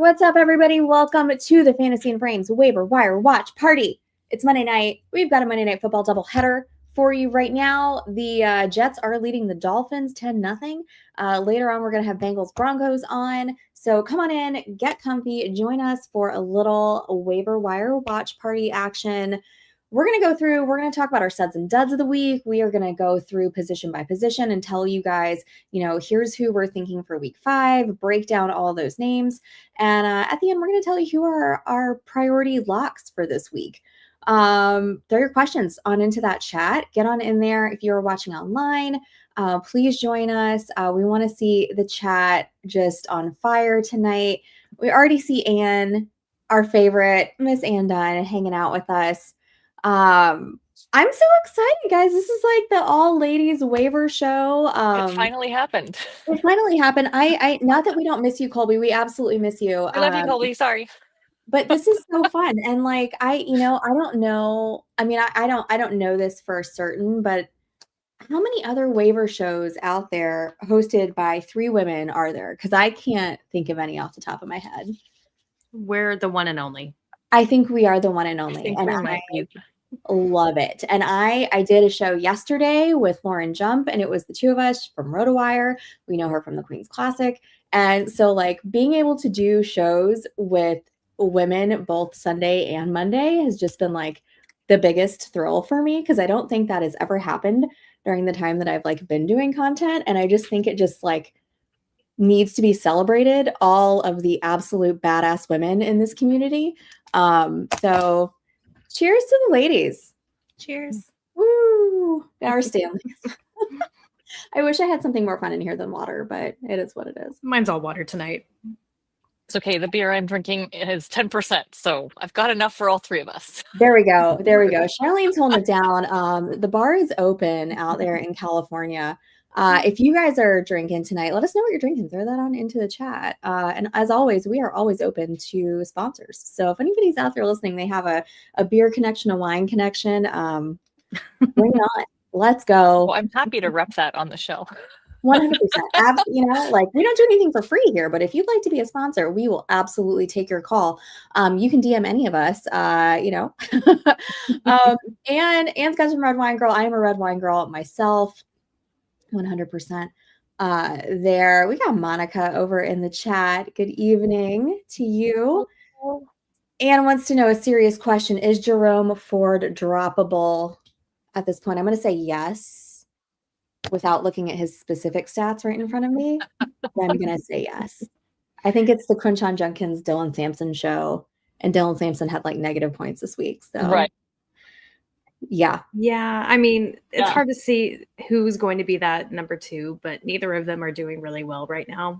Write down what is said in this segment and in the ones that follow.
What's up, everybody? Welcome to the Fantasy and Frames Waiver Wire Watch Party. It's Monday night. We've got a Monday Night Football doubleheader for you right now. The Jets are leading the Dolphins 10-0. Later on, we're going to have Bengals Broncos on. So come on in, get comfy, join us for a little Waiver Wire Watch Party action. We're going to talk about our studs and duds of the week. We are going to go through position by position and tell you guys, here's who we're thinking for week 5, break down all those names. And at the end, we're going to tell you who are our priority locks for this week. Throw your questions on into that chat. Get on in there. If you're watching online, please join us. We want to see the chat just on fire tonight. We already see Ann, our favorite, Miss Ann Dunn, hanging out with us. I'm so excited, guys. This is like the all ladies waiver show. It finally happened. It finally happened. I not that we don't miss you, Colby. We absolutely miss you. I love you, Colby. Sorry. But this is so fun. And like, I don't know. I mean, I don't know this for certain, but how many other waiver shows out there hosted by 3 women are there? Because I can't think of any off the top of my head. We're the one and only. I think we are the one and only. And I love it. And I did a show yesterday with Lauren Jump, and it was the 2 of us from RotoWire. We know her from the Queen's Classic. And so like being able to do shows with women both Sunday and Monday has just been like the biggest thrill for me, because I don't think that has ever happened during the time that I've like been doing content. And I just think it just like needs to be celebrated, all of the absolute badass women in this community. So cheers to the ladies. Cheers. Woo! Our Stanleys. I wish I had something more fun in here than water, but it is what it is. Mine's all water tonight. It's okay. The beer I'm drinking is 10%, so I've got enough for all 3 of us. There we go. Charlene's holding it down. The bar is open out there in California. If you guys are drinking tonight, let us know what you're drinking. Throw that on into the chat. And as always, we are always open to sponsors. So if anybody's out there listening, they have a beer connection, a wine connection, bring it on. Let's go. Well, I'm happy to rep that on the show. 100%. Like we don't do anything for free here, but if you'd like to be a sponsor, we will absolutely take your call. You can DM any of us, and Anne's got some red wine girl. I am a red wine girl myself. 100% there. We got Monica over in the chat. Good evening to you. Anne wants to know a serious question. Is Jerome Ford droppable at this point? I'm going to say yes without looking at his specific stats right in front of me. Then I'm going to say yes. I think it's the Crunchon Junkins Dylan Sampson show, and Dylan Sampson had like negative points this week. So right. Yeah. I mean, it's hard to see who's going to be that number 2, but neither of them are doing really well right now.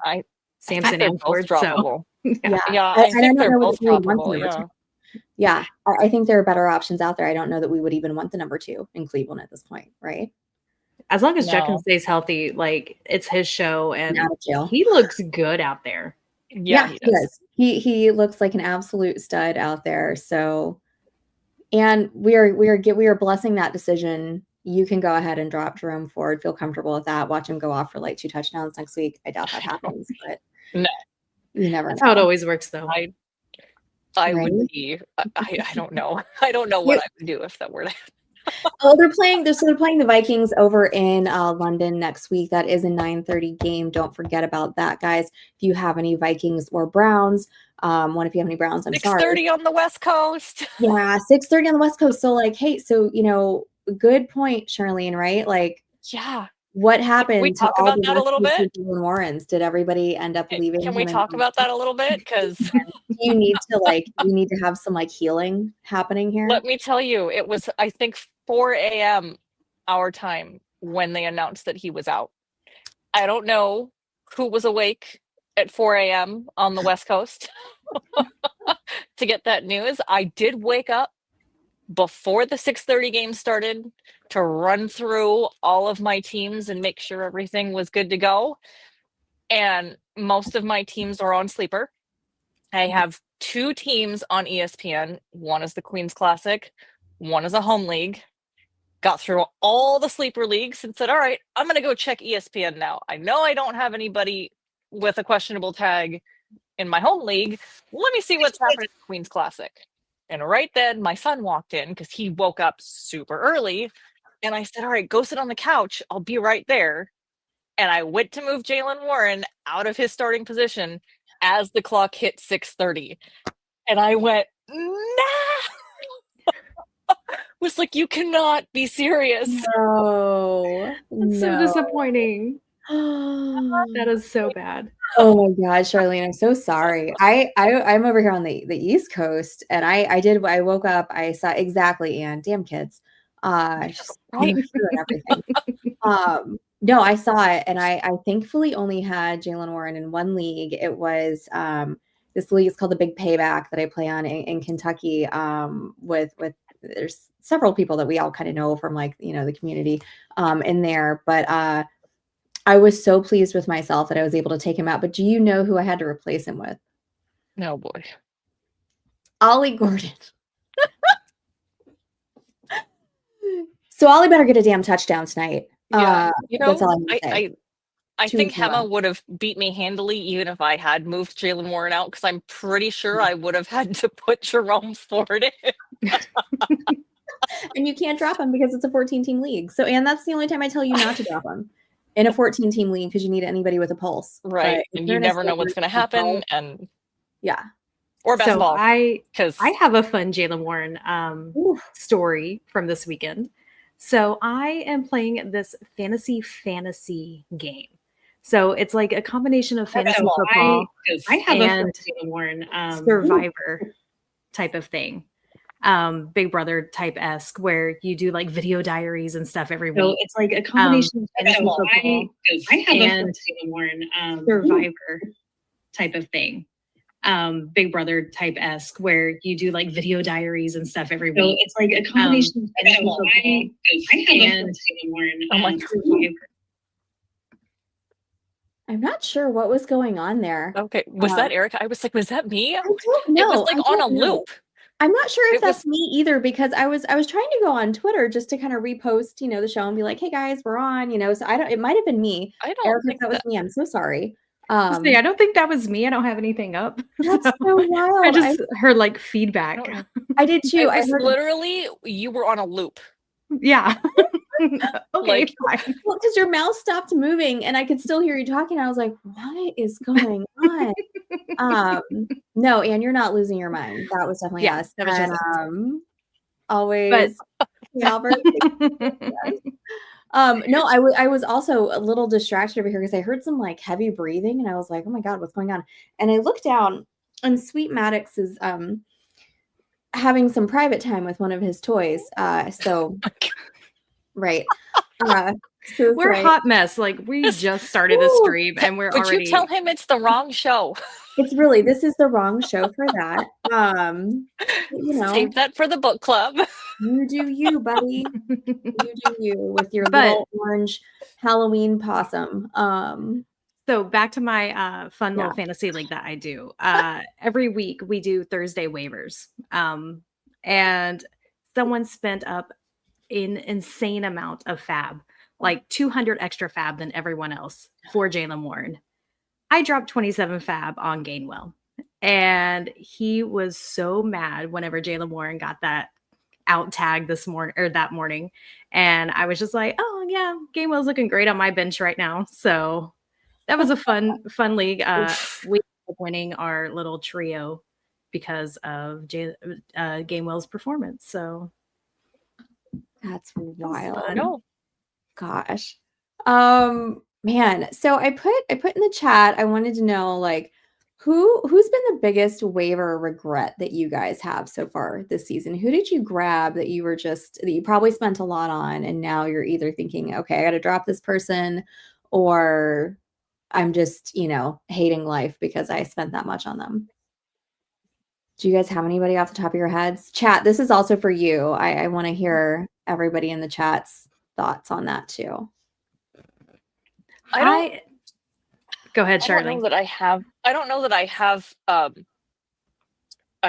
Samson and Ford. So I think they're both droppable. Yeah. I think there are better options out there. I don't know that we would even want the number 2 in Cleveland at this point, right? As long as Junkins stays healthy, like it's his show, and he looks good out there. Yeah, he does. He looks like an absolute stud out there. So. And we are blessing that decision. You can go ahead and drop Jerome Ford. Feel comfortable with that. Watch him go off for like 2 touchdowns next week. I doubt that happens, but no, you never know. That's how it always works, though. I would be. I don't know. I don't know what I would do if that were that. Oh, they're playing the Vikings over in London next week. That is a 9:30 game. Don't forget about that, guys. If you have any Vikings or Browns, if you have any Browns, I'm sorry. 6:30 on the West Coast. Yeah, 6:30 on the West Coast. So like, hey, so good point, Sharlene, right? Like, yeah. What happened? Can we talk about that a little bit? Warrens, did everybody end up leaving? Can we talk about that a little bit? Because you need to have some like healing happening here. Let me tell you, it was I think 4 a.m. our time when they announced that he was out. I don't know who was awake at 4 a.m. on the West Coast to get that news. I did wake up before the 6:30 game started to run through all of my teams and make sure everything was good to go. And most of my teams are on Sleeper. I have 2 teams on ESPN. One is the Queen's Classic. One is a home league. Got through all the Sleeper leagues and said, all right, I'm going to go check ESPN now. I know I don't have anybody with a questionable tag in my home league. Let me see what's happening at Queen's Classic. And right then, my son walked in because he woke up super early. And I said, all right, go sit on the couch. I'll be right there. And I went to move Jaylen Warren out of his starting position as the clock hit 6:30. And I went, no! Was like, you cannot be serious. No. That's so disappointing. That is so bad. Oh my God, Sharlene, I'm so sorry. I'm over here on the East Coast, and I woke up, I saw exactly, and damn kids. Just everything. No, I saw it, and I thankfully only had Jaylen Warren in one league. It was this league is called the Big Payback that I play on in Kentucky. With there's several people that we all kind of know from like the community in there, but I was so pleased with myself that I was able to take him out. But do you know who I had to replace him with? No, boy. Ollie Gordon. So Ollie better get a damn touchdown tonight. Yeah, that's all I'm say. I think Hema would have beat me handily even if I had moved Jaylen Warren out, because I'm pretty sure I would have had to put Jerome Ford in. And you can't drop him because it's a 14-team league. So, and that's the only time I tell you not to drop him in a 14-team league, because you need anybody with a pulse. Right. And you never know what's going to happen. And yeah. Or best ball. I have a fun Jaylen Warren story from this weekend. So I am playing this fantasy game. So it's like a combination of fantasy football and Warren Survivor type of thing. Big Brother type-esque, where you do like video diaries and stuff every week. So it's like a combination of fantasy football and Warren Survivor type of thing. Big Brother type-esque, where you do like video diaries and stuff every week. So it's like a combination of fantasy football and Warren Survivor. I'm not sure what was going on there. Okay. Was that Erika? I was like, was that me? I don't know. It was like on a loop. I'm not sure if that's me either, because I was trying to go on Twitter just to kind of repost, the show and be like, hey guys, we're on, so it might have been me. I don't think that was me. I'm so sorry. I don't think that was me. I don't have anything up. That's so wild. I just heard like feedback. I did too. I heard literally you were on a loop. Yeah. Okay. Well, because your mouth stopped moving and I could still hear you talking. I was like, what is going on? No, Anne, you're not losing your mind. That was definitely us. That was just always Albert. No, I was also a little distracted over here because I heard some like heavy breathing and I was like, oh my God, what's going on? And I looked down and Sweet Maddox is having some private time with one of his toys. Right. So we're a hot mess. Like we just started the stream and we're already. Would you tell him it's the wrong show? This is the wrong show for that. Save that for the book club. You do you, buddy. You do you with your little orange Halloween possum. So back to my fun little fantasy league that I do. Every week we do Thursday waivers. And someone spent up an insane amount of fab, like 200 extra fab than everyone else for Jaylen Warren. I dropped 27 fab on Gainwell, and he was so mad whenever Jaylen Warren got that out tag that morning. And I was just like, oh yeah, Gainwell's looking great on my bench right now. So that was a fun league. We ended up winning our little trio because of Gainwell's performance. So that's wild. I know. Gosh. Man. So I put in the chat, I wanted to know like who's been the biggest waiver regret that you guys have so far this season? Who did you grab that you probably spent a lot on and now you're either thinking, okay, I got to drop this person, or I'm just, hating life because I spent that much on them? Do you guys have anybody off the top of your heads? Chat, this is also for you. I want to hear everybody in the chat's thoughts on that too. Go ahead, Sharlene. I don't know that I have a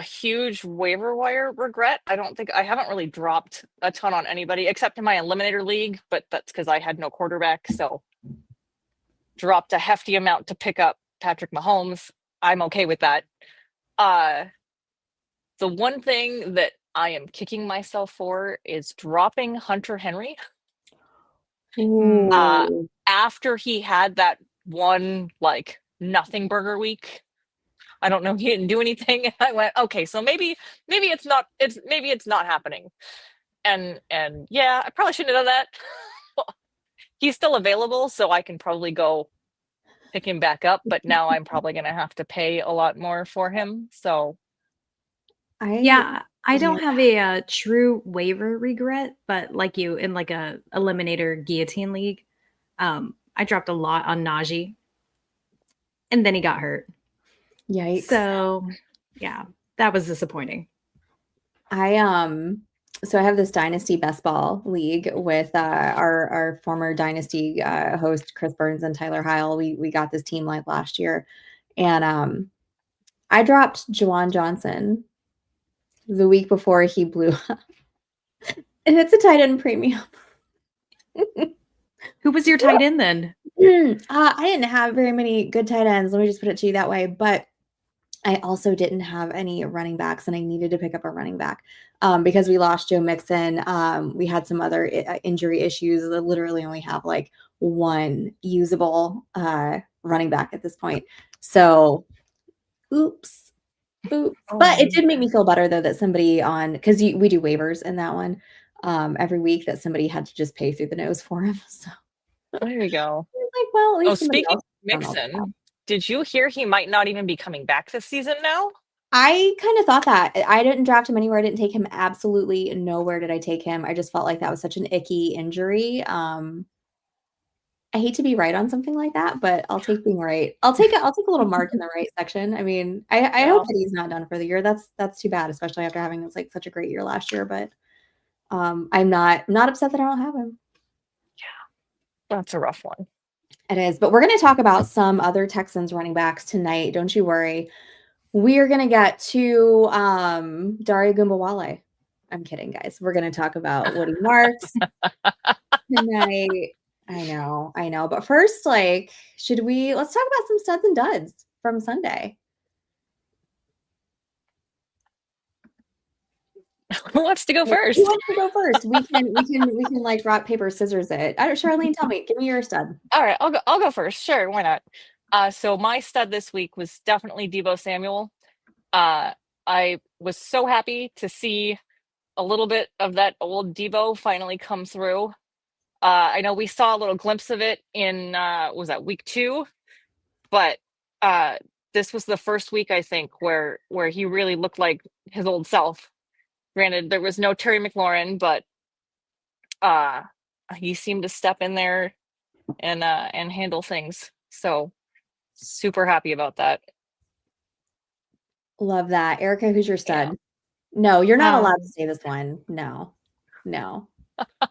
huge waiver wire regret. I haven't really dropped a ton on anybody except in my eliminator league, but that's because I had no quarterback. So dropped a hefty amount to pick up Patrick Mahomes. I'm okay with that. The one thing that I am kicking myself for is dropping Hunter Henry. Ooh. After he had that one like nothing burger week. I don't know, he didn't do anything. And I went, okay, so maybe it's not happening. And yeah, I probably shouldn't have done that. He's still available, so I can probably go pick him back up, but now I'm probably gonna have to pay a lot more for him. So I don't have a true waiver regret, but like you in like a eliminator guillotine league, I dropped a lot on Najee, and then he got hurt. Yikes. So yeah, that was disappointing. So I have this Dynasty Best Ball League with our former Dynasty host Chris Burns and Tyler Heil. We got this team like last year, and I dropped Juwan Johnson the week before he blew up, and it's a tight end premium. Who was your tight end then? I didn't have very many good tight ends. Let me just put it to you that way, but I also didn't have any running backs, and I needed to pick up a running back because we lost Joe Mixon. We had some other injury issues. I literally only have like one usable running back at this point. So, oops. But it did make me feel better though that somebody because we do waivers in that one every week, that somebody had to just pay through the nose for him. So there you go. Like, well, at least speaking of Mixon, did you hear he might not even be coming back this season now? I kind of thought that. I didn't draft him anywhere. I didn't take him absolutely nowhere did I take him. I just felt like that was such an icky injury. I hate to be right on something like that, but I'll take being right. I'll take a little mark in the right section. I mean, I hope that he's not done for the year. That's too bad, especially after having like such a great year last year. But I'm not upset that I don't have him. Yeah, that's a rough one. It is, but we're going to talk about some other Texans running backs tonight. Don't you worry. We are going to get to Daria Gumbawale. I'm kidding, guys. We're going to talk about Woody Marks tonight. I know. But first, let's talk about some studs and duds from Sunday. Who wants to go first? Who wants to go first? We can like rock, paper, scissors it. Sharlene, tell me. Give me your stud. All right, I'll go first. Sure, why not? So my stud this week was definitely Deebo Samuel. I was so happy to see a little bit of that old Deebo finally come through. I know we saw a little glimpse of it in was that week 2, but this was the first week I think where he really looked like his old self. Granted, there was no Terry McLaurin, but he seemed to step in there and handle things. So super happy about that. Love that. Erika, who's your stud? Yeah. No, you're not allowed to say this one. No.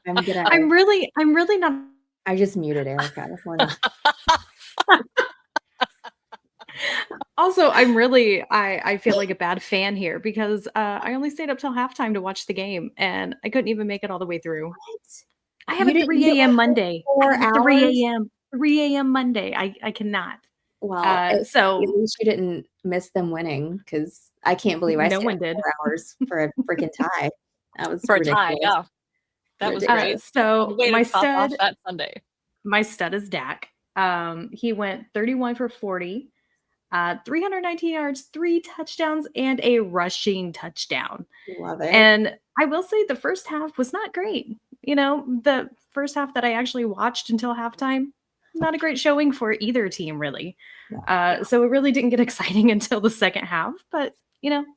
I'm really not. I just muted Erika. Also, I feel like a bad fan here because I only stayed up till halftime to watch the game, and I couldn't even make it all the way through. What? I have a 3 a.m. Monday. 3 a.m. Monday. I cannot. Well, so at least you didn't miss them winning, because I can't believe I stayed 4 hours for a freaking tie. That was for ridiculous. A tie, yeah. That was great. So my stud that Sunday. My stud is Dak. He went 31 for 40, 319 yards, 3 touchdowns, and a rushing touchdown. Love it. And I will say the first half was not great. The first half that I actually watched until halftime, not a great showing for either team, really. Yeah. So it really didn't get exciting until the second half. But,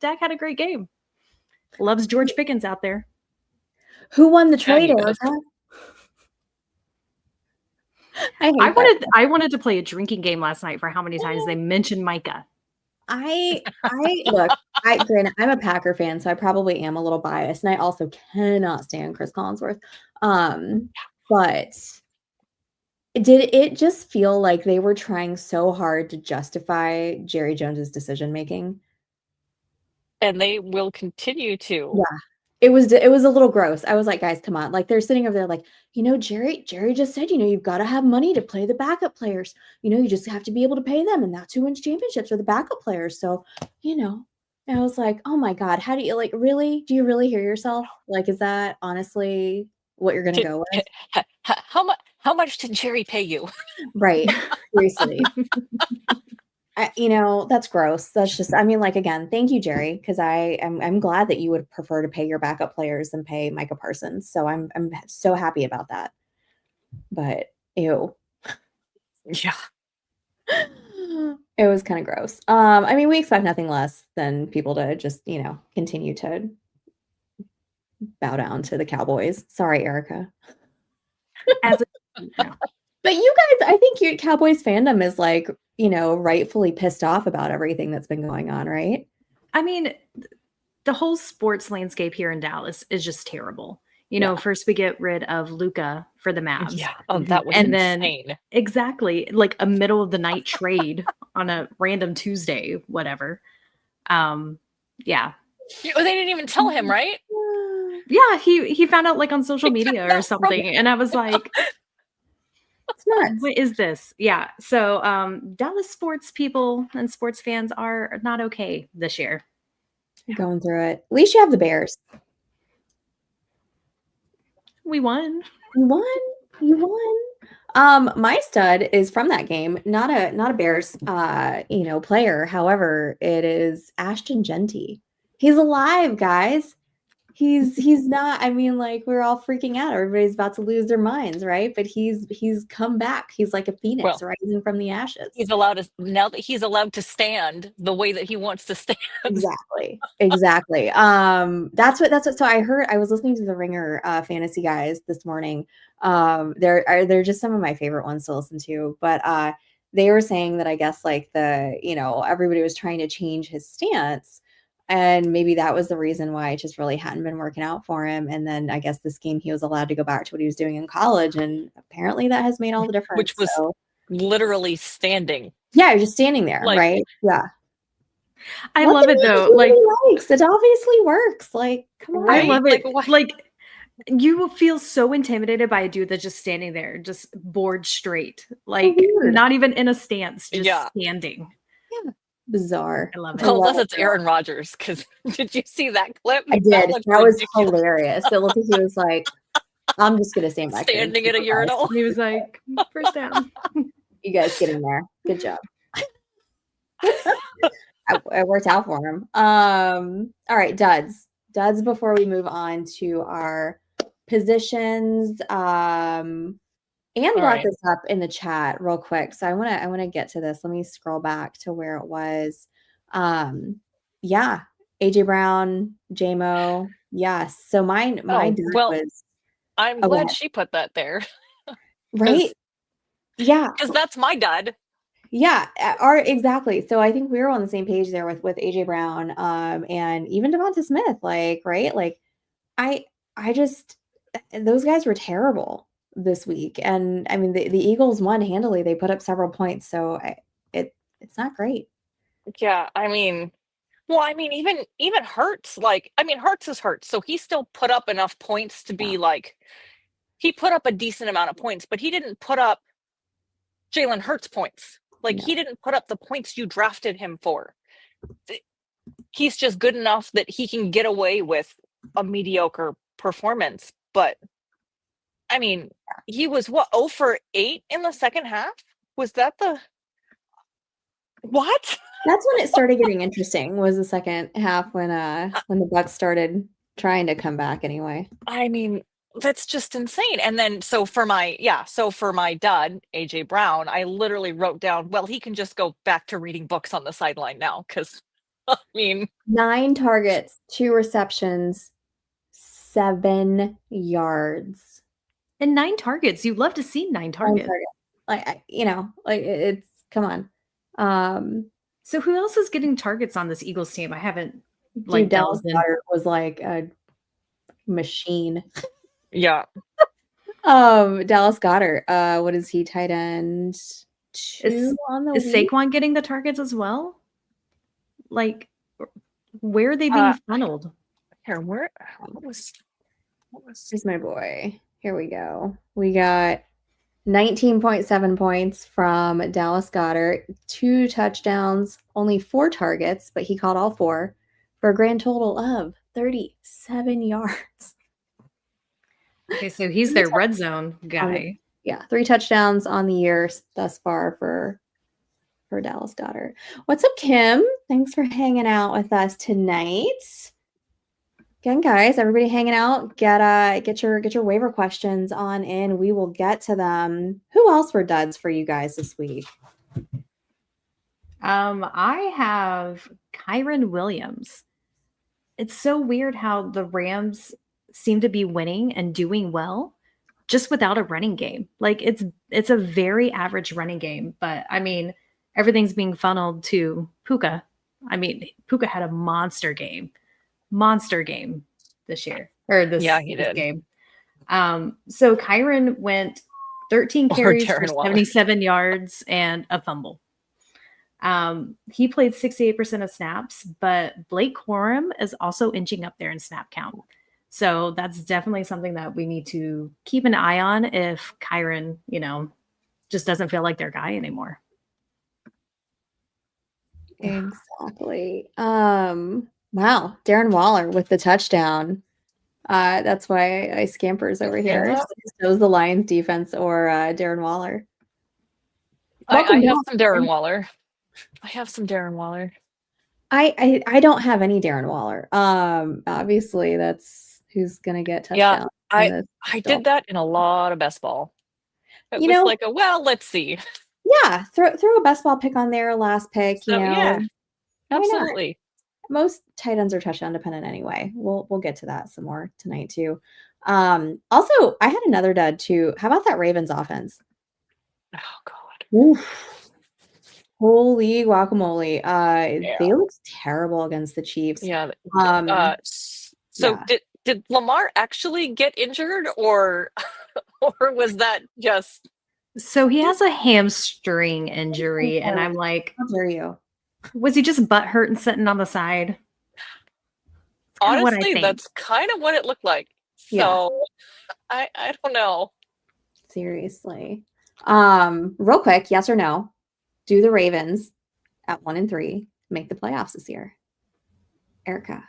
Dak had a great game. Loves George Pickens out there. Who won the trade, Erika? I wanted to play a drinking game last night for how many times they mentioned Micah. Granted, I'm a Packer fan, so I probably am a little biased, and I also cannot stand Chris Collinsworth. But did it just feel like they were trying so hard to justify Jerry Jones's decision making? And they will continue to. Yeah. It was a little gross. I was like, guys, come on. Like they're sitting over there like, Jerry just said, you've got to have money to play the backup players. You just have to be able to pay them. And that's who wins championships are the backup players. So, and I was like, oh my God, how do you really, do you really hear yourself? Like, is that honestly what you're going to go with? How much did Jerry pay you? Right. Seriously. That's gross. That's just, again, thank you, Jerry, because I'm glad that you would prefer to pay your backup players than pay Micah Parsons. So I'm so happy about that. But ew. Yeah. It was kind of gross. We expect nothing less than people to just, continue to bow down to the Cowboys. Sorry, Erika. But you guys, I think your Cowboys fandom is rightfully pissed off about everything that's been going on, right? I mean, the whole sports landscape here in Dallas is just terrible. First we get rid of Luka for the Mavs. Yeah. Oh, that was and insane. Then exactly like a middle of the night trade on a random Tuesday, whatever. Yeah. They didn't even tell him, right? Yeah, he found out like on social media or something, and I was like, it's nuts. What is this? Yeah. So Dallas sports people and sports fans are not okay this year. Going through it. At least you have the Bears. We won. You won. My stud is from that game, not a Bears player. However, it is Ashton Genty. He's alive, guys. He's not, we're all freaking out. Everybody's about to lose their minds, right? But he's come back. He's like a phoenix rising from the ashes. He's allowed to, now that he's allowed to stand the way that he wants to stand. Exactly. That's what so I was listening to the Ringer fantasy guys this morning. They're just some of my favorite ones to listen to, but they were saying that I guess everybody was trying to change his stance. And maybe that was the reason why it just really hadn't been working out for him. And then I guess this game he was allowed to go back to what he was doing in college. And apparently that has made all the difference. Which was literally standing. Yeah, you're just standing there, right? Yeah. I love it though. It obviously works. Come on. I love it. You will feel so intimidated by a dude that's just standing there, just bored straight. Not even in a stance, just standing. Yeah. Bizarre. I love it. Unless it's Aaron Rodgers, because did you see that clip? I did. That was hilarious. It looked like he was like, I'm just gonna stand back standing at a urinal. He was like, first down. You guys get in there. Good job. It worked out for him. All right, duds before we move on to our positions. Anne brought this up in the chat real quick. So I want to get to this. Let me scroll back to where it was. Yeah. AJ Brown, JMO. Yes. So my dad was. I'm glad she put that there. Right. Yeah. Because that's my dad. Yeah. Exactly. So I think we were on the same page there with AJ Brown, and even Devonta Smith, right? I just, those guys were terrible this week. And the Eagles won handily. They put up several points. So it's not great. Yeah. Even Hurts, Hurts is Hurts. So he still put up enough points to be he put up a decent amount of points, but he didn't put up Jalen Hurts points. He didn't put up the points you drafted him for. He's just good enough that he can get away with a mediocre performance. But he was 0 for 8 in the second half? Was that the what? That's when it started getting interesting, was the second half when the Bucs started trying to come back anyway. That's just insane. And then so for my dad, AJ Brown, I literally wrote down, well, he can just go back to reading books on the sideline now, because 9 targets, 2 receptions, 7 yards. And 9 targets. You'd love to see 9 targets. It's come on. So who else is getting targets on this Eagles team? I haven't Dallas Goedert was like a machine. Yeah. Dallas Goedert. What is he? Tight end 2 on the Is Saquon getting the targets as well? Where are they being funneled? Here, what was Here's my boy. Here we go. We got 19.7 points from Dallas Goedert, 2 touchdowns, only 4 targets, but he caught all 4 for a grand total of 37 yards. Okay, so he's their red zone guy. Yeah, 3 touchdowns on the year thus far for Dallas Goedert. What's up, Kim? Thanks for hanging out with us tonight. Again, guys, everybody hanging out. Get your waiver questions on in. We will get to them. Who else were duds for you guys this week? I have Kyron Williams. It's so weird how the Rams seem to be winning and doing well just without a running game. Like it's a very average running game, but I mean, everything's being funneled to Puka. I mean, Puka had a monster game this year, or this game. So Kyron went 13 carries for 77 yards and a fumble. He played 68% of snaps, but Blake Corum is also inching up there in snap count. So that's definitely something that we need to keep an eye on if Kyron, just doesn't feel like their guy anymore. Exactly. Wow, Darren Waller with the touchdown. That's why I scampers over here. Yeah. Shows the Lions defense or Darren Waller. I have some Darren Waller. I don't have any Darren Waller. Obviously that's who's gonna get touchdown. Yeah, I did that in a lot of best ball. It was like let's see. Yeah, throw a best ball pick on there, last pick. So, yeah, absolutely. Most tight ends are touchdown dependent anyway. We'll get to that some more tonight too. Also, I had another dud too. How about that Ravens offense? Oh God. Oof. Holy guacamole. They looked terrible against the Chiefs. Yeah. Did Lamar actually get injured or was that just... So he has a hamstring injury, and I'm like, how dare you? Was he just butt hurt and sitting on the side? Honestly, that's kind of what it looked like. So I don't know. Seriously. Real quick, yes or no? Do the Ravens at 1-3 make the playoffs this year? Erika.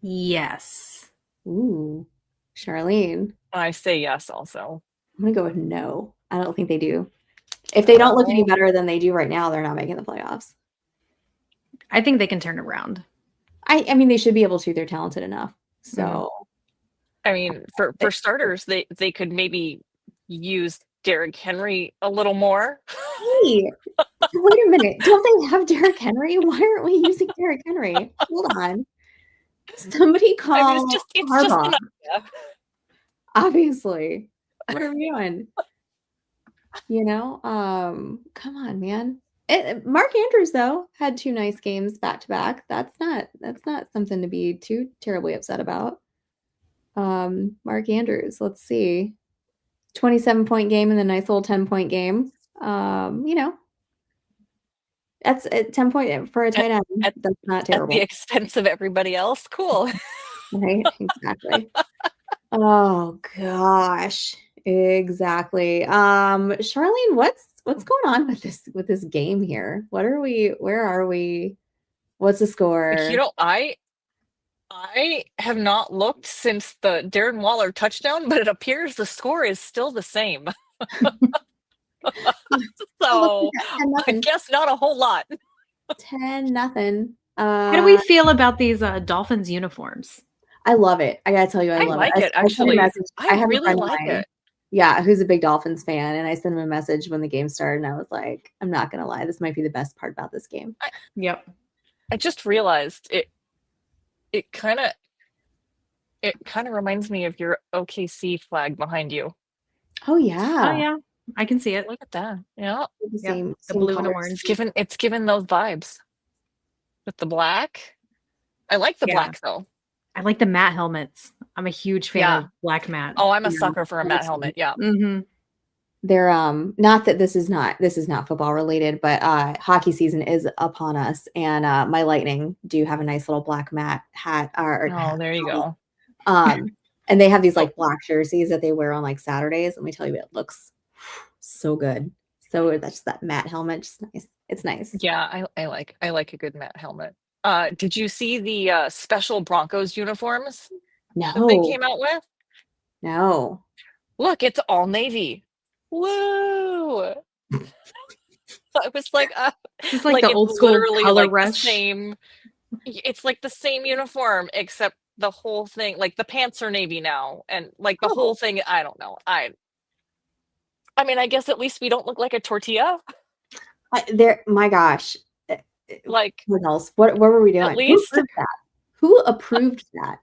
Yes. Ooh. Charlene. I say yes also. I'm going to go with no. I don't think they do. If they don't look any better than they do right now, they're not making the playoffs. I think they can turn it around. I mean, they should be able to. They're talented enough. So, I mean, for starters, they could maybe use Derrick Henry a little more. Hey, wait a minute. Don't they have Derrick Henry? Why aren't we using Derrick Henry? Hold on. Somebody call it's just Harbaugh. an idea. Obviously. What are we doing? Come on, man. Mark Andrews, though, had 2 nice games back to back. That's not something to be too terribly upset about. Mark Andrews, let's see. 27-point game and a nice little 10-point game. That's a 10-point for a tight end. That's not terrible. At the expense of everybody else. Cool. Right? Exactly. Oh gosh. Exactly. Sharlene, what's going on with this game here? Where are we? What's the score? I have not looked since the Darren Waller touchdown, but it appears the score is still the same. So I guess not a whole lot. 10-0. How do we feel about these Dolphins uniforms? I love it. I gotta tell you, I love it. Actually, I have really like it. Yeah, who's a big Dolphins fan, and I sent him a message when the game started, and I was like, I'm not gonna lie, this might be the best part about this game. Yep. I just realized it. It kind of reminds me of your OKC flag behind you. Oh yeah. I can see it. Look at that. Yeah. The blue and orange. It's given those vibes with the black. I like the black though. I like the matte helmets. I'm a huge fan of black matte. Oh, I'm a sucker for a matte helmet. Yeah. Mm-hmm. they're not that this is not football related, but hockey season is upon us, and my Lightning do have a nice little black mat hat. Oh, there you go. And they have these like black jerseys that they wear on like Saturdays. Let me tell you, it looks so good. So that's just that matte helmet, just nice. It's nice. Yeah, I like a good matte helmet. Did you see the special Broncos uniforms that they No, came out with? no. Look, it's all navy. Woo! I was like, It's like the it's old school literally color like the rush. same. It's like the same uniform, except the whole thing, like the pants are navy now, and like the whole thing. I don't know. I mean, I guess at least we don't look like a tortilla. My gosh. Like, what else? What were we doing? at least Who approved that?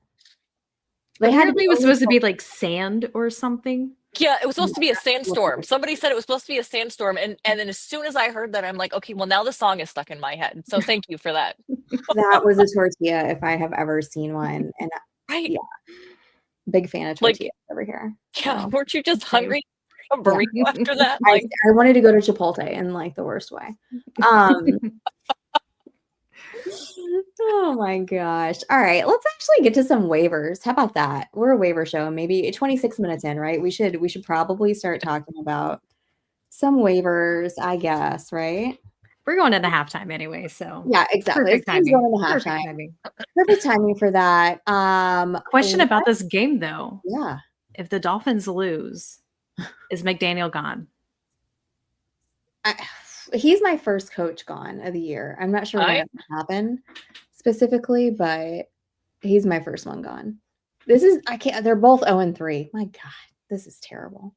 They had to Apparently, it was supposed to be like sand or something. yeah, it was supposed to be a sandstorm. Somebody said it was supposed to be a sandstorm, and then as soon as I heard that, I'm like, okay, well now the song is stuck in my head. So thank you for that. That was a tortilla if I have ever seen one, and Right? Yeah, big fan of tortillas over here. Yeah, So. weren't you just hungry a burrito after that? I wanted to go to Chipotle in like the worst way. Oh my gosh. All right, let's actually get to some waivers. How about that? We're a waiver show. Maybe 26 minutes in, right? We should probably start talking about some waivers, I guess, right? We're going into halftime anyway, so yeah, exactly. Perfect timing. Going into halftime. Perfect timing for that. Question about this game though. Yeah. If the Dolphins lose, is McDaniel gone? He's my first coach gone of the year. I'm not sure when it happened specifically, but he's my first one gone. They're both 0-3. My God, this is terrible.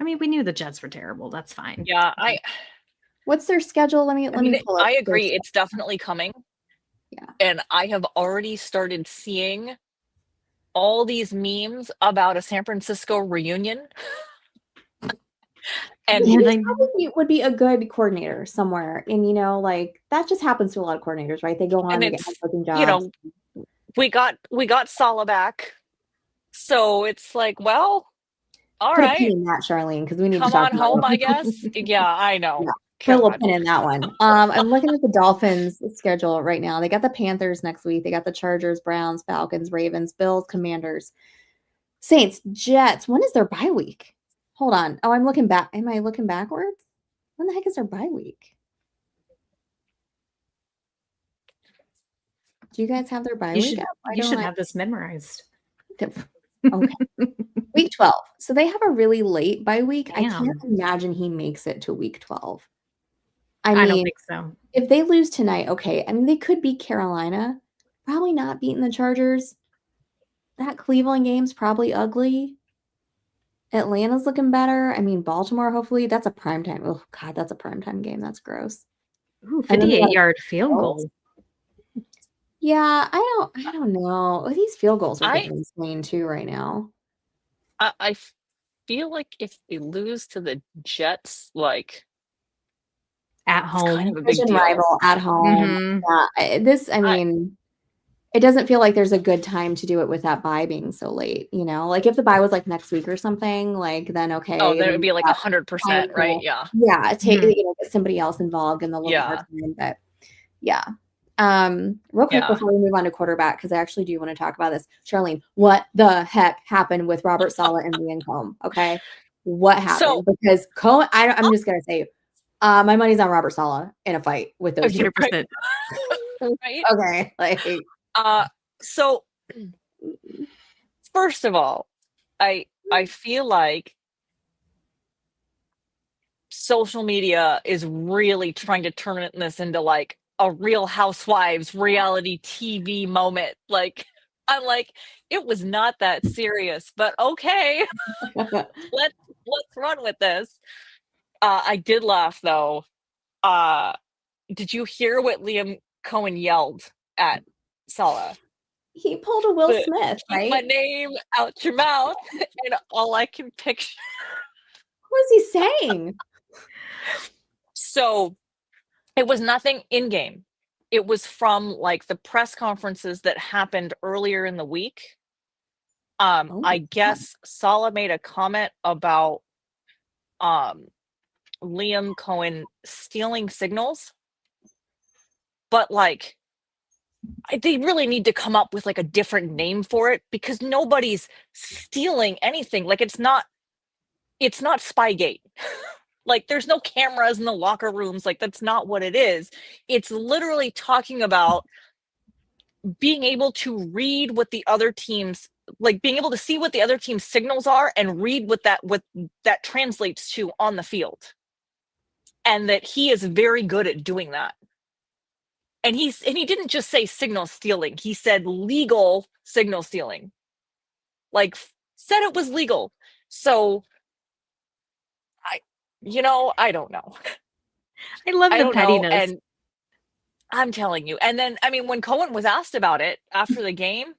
I mean, we knew the Jets were terrible. That's fine. Yeah, what's their schedule? Let me pull up. I agree. It's definitely coming. Yeah. And I have already started seeing all these memes about a San Francisco reunion. And he probably would be a good coordinator somewhere. And like that just happens to a lot of coordinators, right? They go on and get coaching jobs. We got Saleh back. So it's like, well, all right. Put a pin in that, Sharlene, because we need come to talk on home, I guess. Yeah, I know. Yeah. Put a little pin in that one. I'm looking at the Dolphins schedule right now. They got the Panthers next week. They got the Chargers, Browns, Falcons, Ravens, Bills, Commanders, Saints, Jets. When is their bye week? Hold on. Oh, I'm looking back. Am I looking backwards? When the heck is their bye week? Do you guys have their bye week? You should have this memorized. Okay. Week 12. So they have a really late bye week. Damn. I can't imagine he makes it to week 12. I don't think so. If they lose tonight, okay. I mean, they could beat Carolina. Probably not beating the Chargers. That Cleveland game's probably ugly. Atlanta's looking better. I mean, Baltimore, hopefully. That's a primetime. Oh, God, that's a primetime game. That's gross. Ooh, 58-yard field goal. Yeah, I don't know. These field goals are getting insane too right now. I feel like if they lose to the Jets, like at home, kind of a big deal. Rival at home. Mm-hmm. Yeah, I mean, it doesn't feel like there's a good time to do it with that bye being so late. Like if the bye was like next week or something, like then okay. Oh, then it would be like 100%, right? Yeah. Yeah, take get somebody else involved in the little hard time, but yeah. Real quick before we move on to quarterback, because I actually do want to talk about this. Sharlene, what the heck happened with Robert Saleh and Liam Cohen? Okay. What happened? Because Cohen, I'm just gonna say, my money's on Robert Saleh in a fight with those 100%. Right? Okay. Like so first of all, I feel like social media is really trying to turn this into like a Real Housewives reality TV moment. Like, I'm like, it was not that serious, but okay, let's run with this. I did laugh though. Did you hear what Liam Cohen yelled at Saleh? He pulled a Will Smith, right? Keep my name out your mouth, and all I can picture. What was he saying? So it was nothing in game. It was from like the press conferences that happened earlier in the week. I guess Saleh made a comment about Liam Cohen stealing signals, but like they really need to come up with like a different name for it, because nobody's stealing anything. Like it's not Spygate. Like there's no cameras in the locker rooms. Like that's not what it is. It's literally talking about being able to read what the other teams, like being able to see what the other team's signals are and read what that translates to on the field. And that he is very good at doing that. And he didn't just say signal stealing. He said legal signal stealing. Like said it was legal. So I don't know. I love the pettiness. And I'm telling you. And then, I mean, when Cohen was asked about it after the game,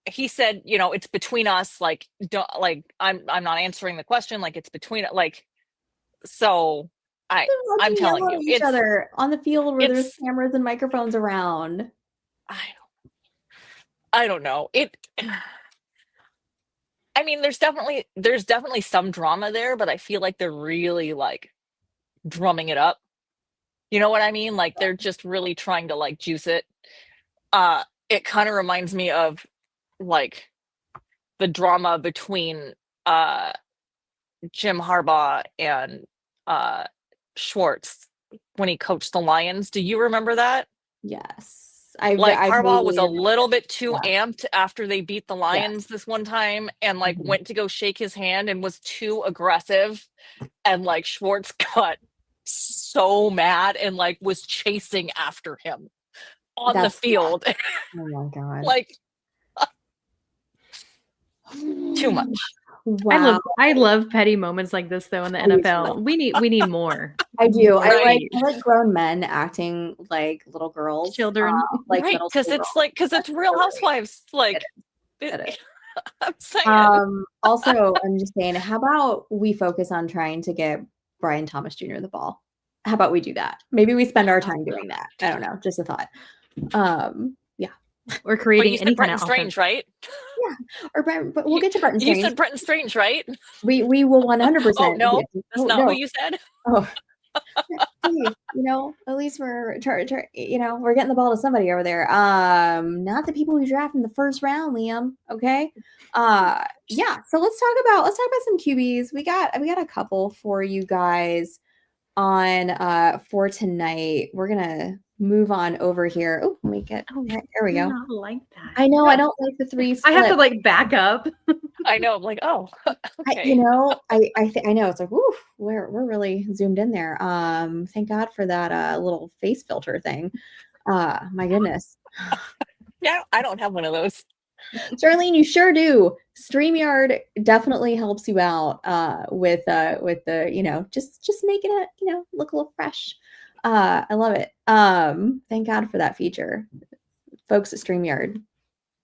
he said, it's between us. Like, don't, like, I'm not answering the question. Like, it's between, like, so I'm telling you, each other on the field where there's cameras and microphones around. I don't know. I mean, there's definitely some drama there, but I feel like they're really like drumming it up. You know what I mean? Like they're just really trying to like juice it. It kind of reminds me of like the drama between Jim Harbaugh and Schwartz when he coached the Lions. Do you remember that? Yes. Harbaugh was a little bit too amped after they beat the Lions this one time, and like went to go shake his hand and was too aggressive, and like Schwartz got so mad and like was chasing after him on the field. Oh my god. Like too much. Wow. I love petty moments like this though in the NFL. We need more. I do. Right. I like grown men acting like little girls, children, like right? Because it's Real Housewives. Like I'm saying. Also, I'm just saying, how about we focus on trying to get Brian Thomas Jr. the ball? How about we do that? Maybe we spend our time doing that. I don't know. Just a thought. Yeah. Or creating you said Brenton Strange, right? Yeah. Or but we'll get to Brenton Strange. You said Brenton Strange, right? We will 100%. Oh no, that's not what you said. Oh. Hey, at least we're we're getting the ball to somebody over there. Not the people we draft in the first round, Liam. Okay. Yeah. So let's talk about some QBs. We got a couple for you guys on for tonight. We're gonna move on over here. Oh, let me get. Oh, there we go. Not like that. I know. I don't like the three split. I have to like back up. I know. I'm like, oh, okay. I know. It's like, woof, we're really zoomed in there. Thank God for that little face filter thing. My goodness. Yeah, I don't have one of those. Sharlene, you sure do. StreamYard definitely helps you out with the just making it look a little fresh. I love it. Thank God for that feature, folks at StreamYard.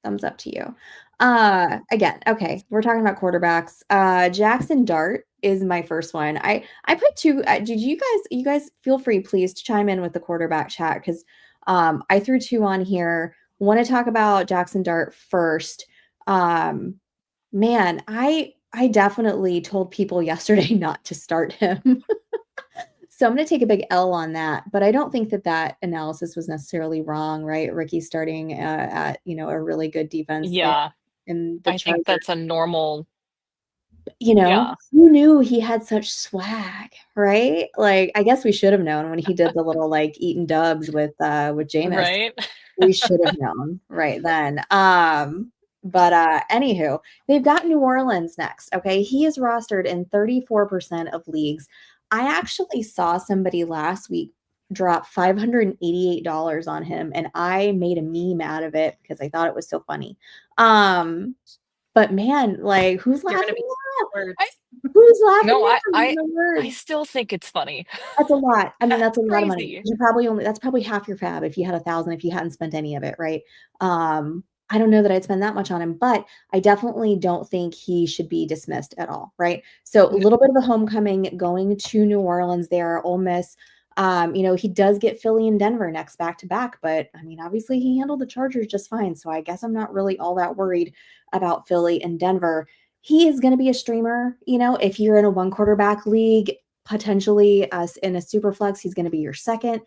Thumbs up to you. Again, okay, we're talking about quarterbacks. Jackson Dart is my first one. I put two. Did you guys feel free, please, to chime in with the quarterback chat, because I threw two on here. Want to talk about Jackson Dart first. Man, I definitely told people yesterday not to start him. So I'm going to take a big L on that, but I don't think that analysis was necessarily wrong, right? Ricky starting at a really good defense. Yeah, and I think that's a normal. Who knew he had such swag, right? Like, I guess we should have known when he did the little like eating dubs with Jameis. Right. We should have known right then. But anywho, they've got New Orleans next. Okay, he is rostered in 34% of leagues. I actually saw somebody last week drop $588 on him, and I made a meme out of it because I thought it was so funny. But man, like, who's laughing? Who's laughing? No, I still think it's funny. That's a lot. I mean, that's a lot of money. That's probably half your fab if you had 1,000, if you hadn't spent any of it, right? I don't know that I'd spend that much on him, but I definitely don't think he should be dismissed at all, right? So a little bit of a homecoming going to New Orleans there, Ole Miss. He does get Philly and Denver next back-to-back, but I mean, obviously he handled the Chargers just fine. So I guess I'm not really all that worried about Philly and Denver. he is going to be a streamer. If you're in a 1 quarterback league, potentially in a super flex, he's going to be your second.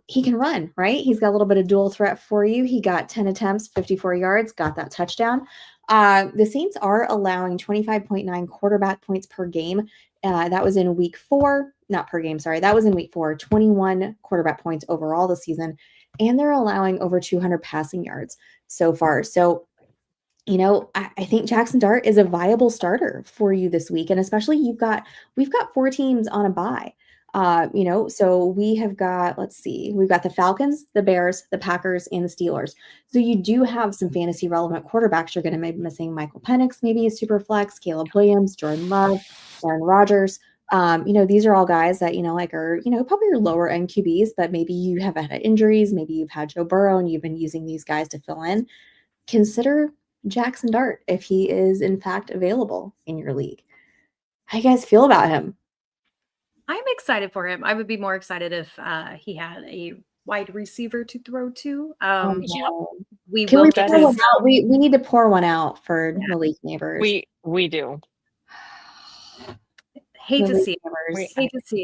He can run, right? He's got a little bit of dual threat for you. He got 10 attempts, 54 yards, got that touchdown. The Saints are allowing 25.9 quarterback points per game. That was in week 4, not per game, sorry. That was in week 4, 21 quarterback points overall this season. And they're allowing over 200 passing yards so far. So, I think Jackson Dart is a viable starter for you this week. And especially we've got 4 teams on a bye. So we have got, we've got the Falcons, the Bears, the Packers, and the Steelers. So you do have some fantasy relevant quarterbacks. You're going to be missing Michael Penix, maybe a super flex, Caleb Williams, Jordan Love, Aaron Rodgers. These are all guys that, are, probably your lower end QBs, but maybe you have had injuries. Maybe you've had Joe Burrow and you've been using these guys to fill in. Consider Jackson Dart if he is in fact available in your league. How do you guys feel about him? I'm excited for him. I would be more excited if he had a wide receiver to throw to. We need to pour one out for Malik Neighbors. We do. Hate to see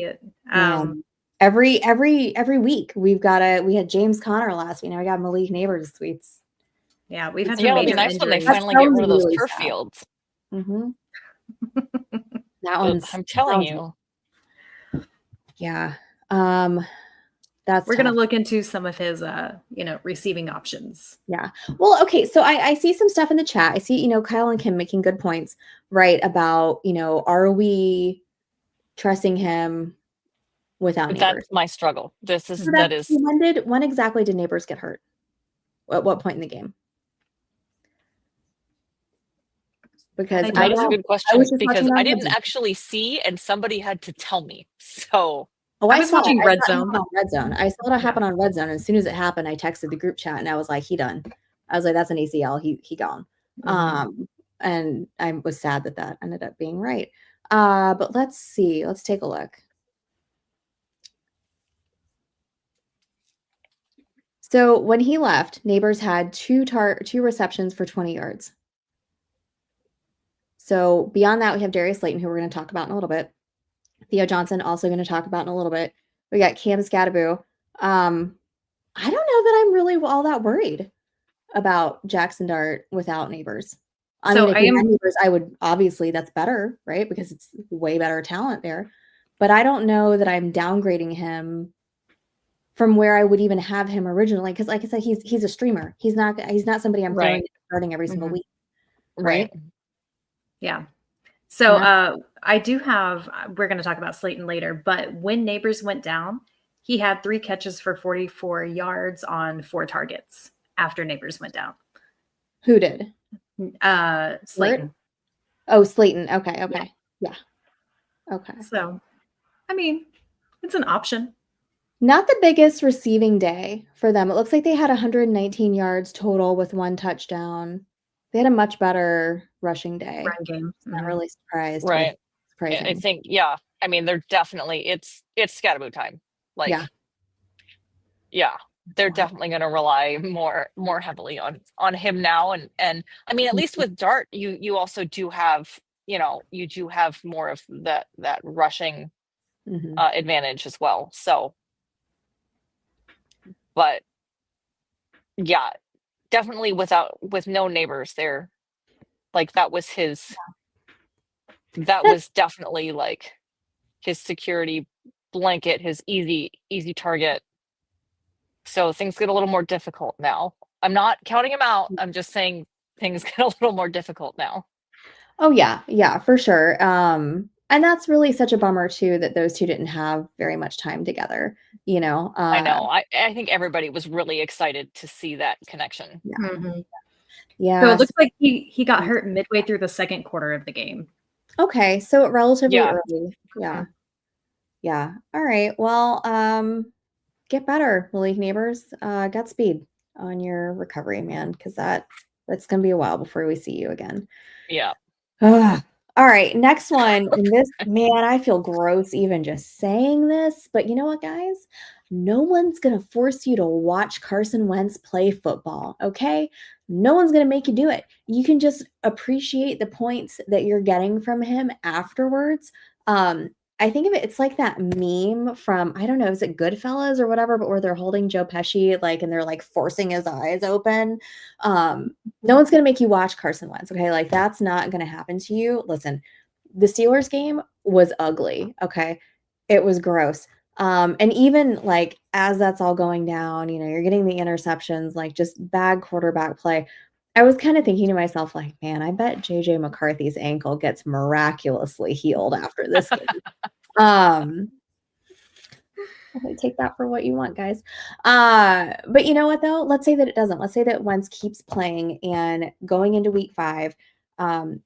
it. Every week we had James Conner last week. Now we got Malik Neighbors this week. Yeah, we've had some major major it'd be nice injuries. when they finally get rid of those turf sad. fields. Mm-hmm. That one's. I'm telling you. Yeah. We're going to look into some of his, receiving options. Yeah. Well, okay. So I see some stuff in the chat. I see, Kyle and Kim making good points, right? About, are we trusting him without Neighbors? That's my struggle. When exactly did Neighbors get hurt? At what point in the game? Because that is a good question because I didn't actually see, and somebody had to tell me. So I was watching Red Zone. I saw it happen on Red Zone. As soon as it happened, I texted the group chat and I was like, "He done." I was like, "That's an ACL. He gone." Mm-hmm. And I was sad that ended up being right. But let's see. Let's take a look. So when he left, Neighbors had two receptions for 20 yards. So beyond that, we have Darius Slayton, who we're going to talk about in a little bit. Theo Johnson, also going to talk about in a little bit. We got Cam Scattaboo. I don't know that I'm really all that worried about Jackson Dart without Neighbors. If you had Neighbors, I would, obviously that's better, right? Because it's way better talent there. But I don't know that I'm downgrading him from where I would even have him originally. Because like I said, he's a streamer. He's not somebody I'm starting every single week. Right. Yeah. So I do have, we're going to talk about Slayton later, but when Neighbors went down, he had 3 catches for 44 yards on 4 targets after Neighbors went down. Who did? Slayton. Oh, Slayton. Okay. Yeah. Okay. So, it's an option. Not the biggest receiving day for them. It looks like they had 119 yards total with 1 touchdown. They had a much better rushing day. Run game. Not really surprised. Right. I think, they're definitely, it's Scattaboo time. They're definitely going to rely more heavily on him now. And at least with Dart, you also do have, you do have more of that rushing advantage as well. So, but yeah, definitely with no Neighbors there, that was definitely his security blanket, his easy target. So things get a little more difficult now. I'm not counting him out. I'm just saying things get a little more difficult now. Oh yeah, for sure. And that's really such a bummer too, that those two didn't have very much time together, I know. I think everybody was really excited to see that connection. Yeah. Mm-hmm. Yeah. So it looks like he got hurt midway through the second quarter of the game. Okay. So relatively early. Yeah. Yeah. All right. Well, get better, Malik Neighbors. Godspeed on your recovery, man, because that's going to be a while before we see you again. Yeah. All right, next one. And this, man, I feel gross even just saying this, but you know what, guys? No one's going to force you to watch Carson Wentz play football, okay? No one's going to make you do it. You can just appreciate the points that you're getting from him afterwards. I think of it, it's like that meme from, I don't know, is it Goodfellas or whatever, but where they're holding Joe Pesci, like, and they're like forcing his eyes open. No one's going to make you watch Carson Wentz. Okay. Like, that's not going to happen to you. Listen, the Steelers game was ugly. Okay. It was gross. And even like as that's all going down, you're getting the interceptions, like just bad quarterback play. I was kind of thinking to myself, like, man, I bet JJ McCarthy's ankle gets miraculously healed after this game. Take that for what you want, guys. But you know what, though? Let's say that it doesn't. Let's say that Wentz keeps playing and going into week 5,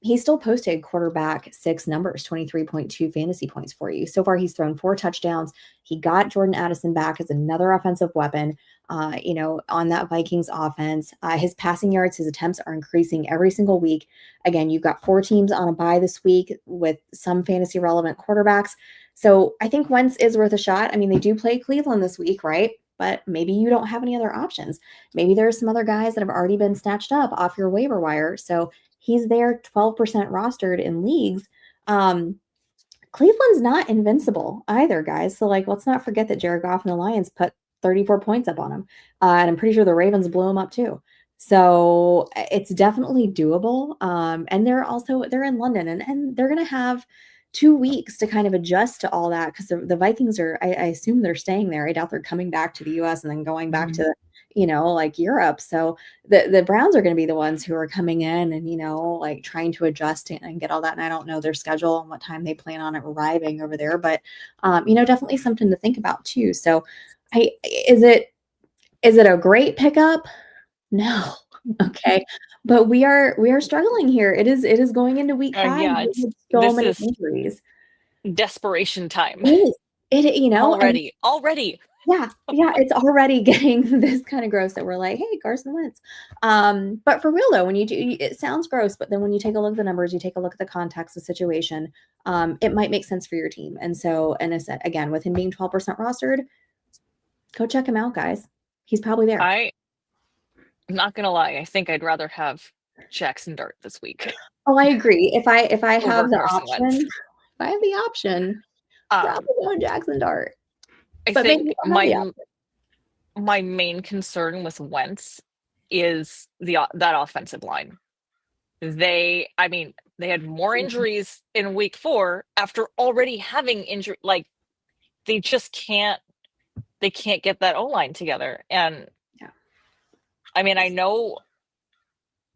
he still posted quarterback 6 numbers, 23.2 fantasy points for you. So far, he's thrown 4 touchdowns. He got Jordan Addison back as another offensive weapon, on that Vikings offense. His passing yards, his attempts are increasing every single week. Again, you've got 4 teams on a bye this week with some fantasy relevant quarterbacks. So I think Wentz is worth a shot. I mean, they do play Cleveland this week, right? But maybe you don't have any other options. Maybe there are some other guys that have already been snatched up off your waiver wire. So he's there 12% rostered in leagues. Cleveland's not invincible either, guys. So, like, let's not forget that Jared Goff and the Lions put 34 points up on him. And I'm pretty sure the Ravens blew him up too. So it's definitely doable. And they're in London and they're going to have 2 weeks to kind of adjust to all that because the Vikings are, I assume they're staying there. I doubt they're coming back to the US and then going back to, like Europe. So the Browns are going to be the ones who are coming in and, like trying to adjust and get all that. And I don't know their schedule and what time they plan on arriving over there, but, definitely something to think about too. So is it a great pickup? No. Okay. But we are struggling here. It is going into week 5. Yeah, So many injuries. Desperation time. Already. Yeah, it's already getting this kind of gross that we're like, hey, Carson Wentz. But for real though, when you do, it sounds gross, but then when you take a look at the numbers, you take a look at the context, the situation, it might make sense for your team. And so, again, with him being 12% rostered, go check him out, guys. He's probably there. I'm not gonna lie. I think I'd rather have Jackson Dart this week. Oh, I agree. If I have the option, probably go Jackson Dart. I think my main concern with Wentz is that offensive line. They had more injuries in week 4 after already having injury. Like they just can't get that O-line together. And I know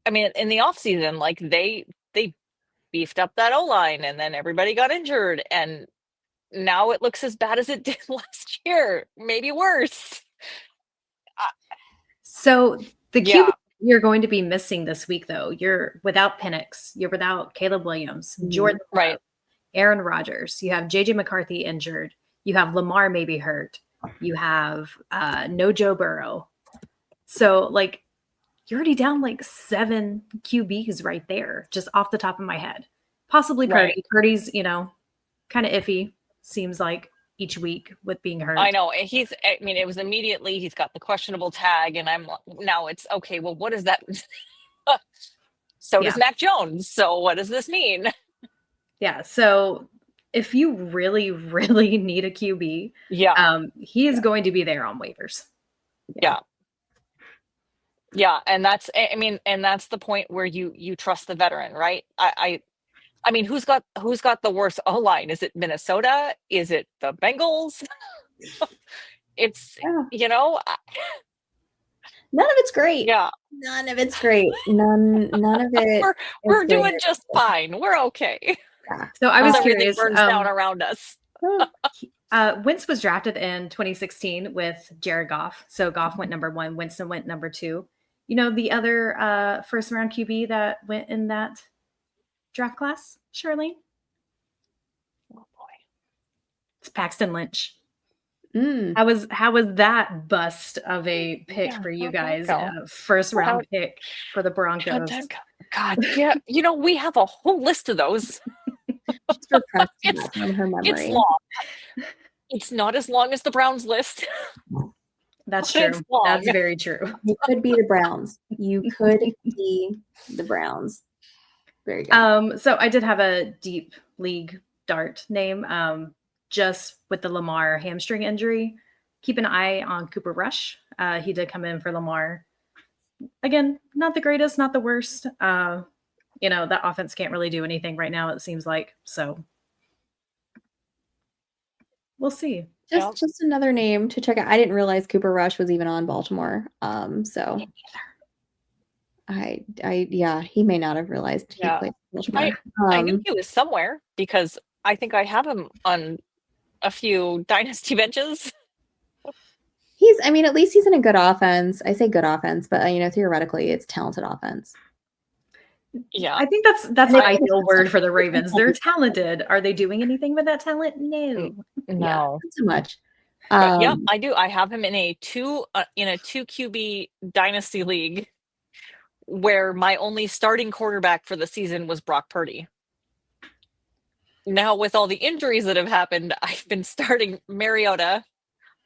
in the offseason, like they beefed up that O-line and then everybody got injured and now it looks as bad as it did last year, maybe worse. So the QB you're going to be missing this week, though, you're without Penix, you're without Caleb Williams, Jordan, right? Aaron Rodgers. You have JJ McCarthy injured. You have Lamar maybe hurt. You have no Joe Burrow. So like you're already down like 7 QBs right there, just off the top of my head. Possibly Purdy. Right. Purdy's, kind of iffy. Seems like each week with being hurt. I know. It was immediately, he's got the questionable tag and now it's okay. Well, what does that? Does Mac Jones. So what does this mean? Yeah. So if you really, really need a QB, he is going to be there on waivers. Yeah. Yeah. And that's the point where you trust the veteran, right? Who's got the worst O-line? Is it Minnesota? Is it the Bengals? It's none of it's great. Yeah, none of it's great. None of it. We're doing just fine. We're okay. Yeah. So I was curious. Burns down around us. Wentz was drafted in 2016 with Jared Goff. So Goff went number 1. Winston went number 2. The other first round QB that went in that draft class, Sharlene? Oh boy, it's Paxton Lynch. How was that bust of a pick for you guys? First round pick for the Broncos. God, yeah. We have a whole list of those. It's on her memory. It's long. It's not as long as the Browns list. That's But it's true. long. That's very true. You could be the Browns. You could be the Browns. Very good. So I did have a deep league dart name. Just with the Lamar hamstring injury, keep an eye on Cooper Rush. He did come in for Lamar. Again, not the greatest, not the worst. That offense can't really do anything right now, it seems like. So we'll see. Just another name to check out. I didn't realize Cooper Rush was even on Baltimore. So he may not have realized he played Baltimore. I knew he was somewhere because I think I have him on a few dynasty benches. At least he's in a good offense. I say good offense, but theoretically it's talented offense. Yeah. I think that's the ideal word for the Ravens. They're talented. Are they doing anything with that talent? No. No. Not so much. But yeah, I do. I have him in a two QB dynasty league where my only starting quarterback for the season was Brock Purdy. Now, with all the injuries that have happened, I've been starting Mariota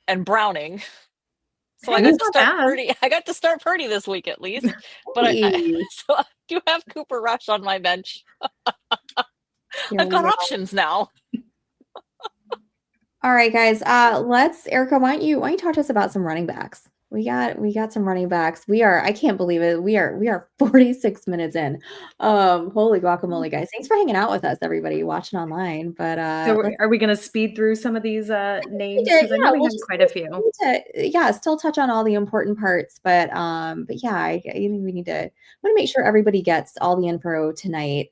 and Browning. So I got to start Purdy. I got to start Purdy this week at least. But so I do have Cooper Rush on my bench. I've got options now. All right, guys. Erika, why don't you talk to us about some running backs? We got some running backs. I can't believe it. We are 46 minutes in. Holy guacamole, guys. Thanks for hanging out with us, everybody watching online. But so are we gonna speed through some of these names? Because I know we have quite a few. Still touch on all the important parts, but yeah, I think we want to make sure everybody gets all the info tonight.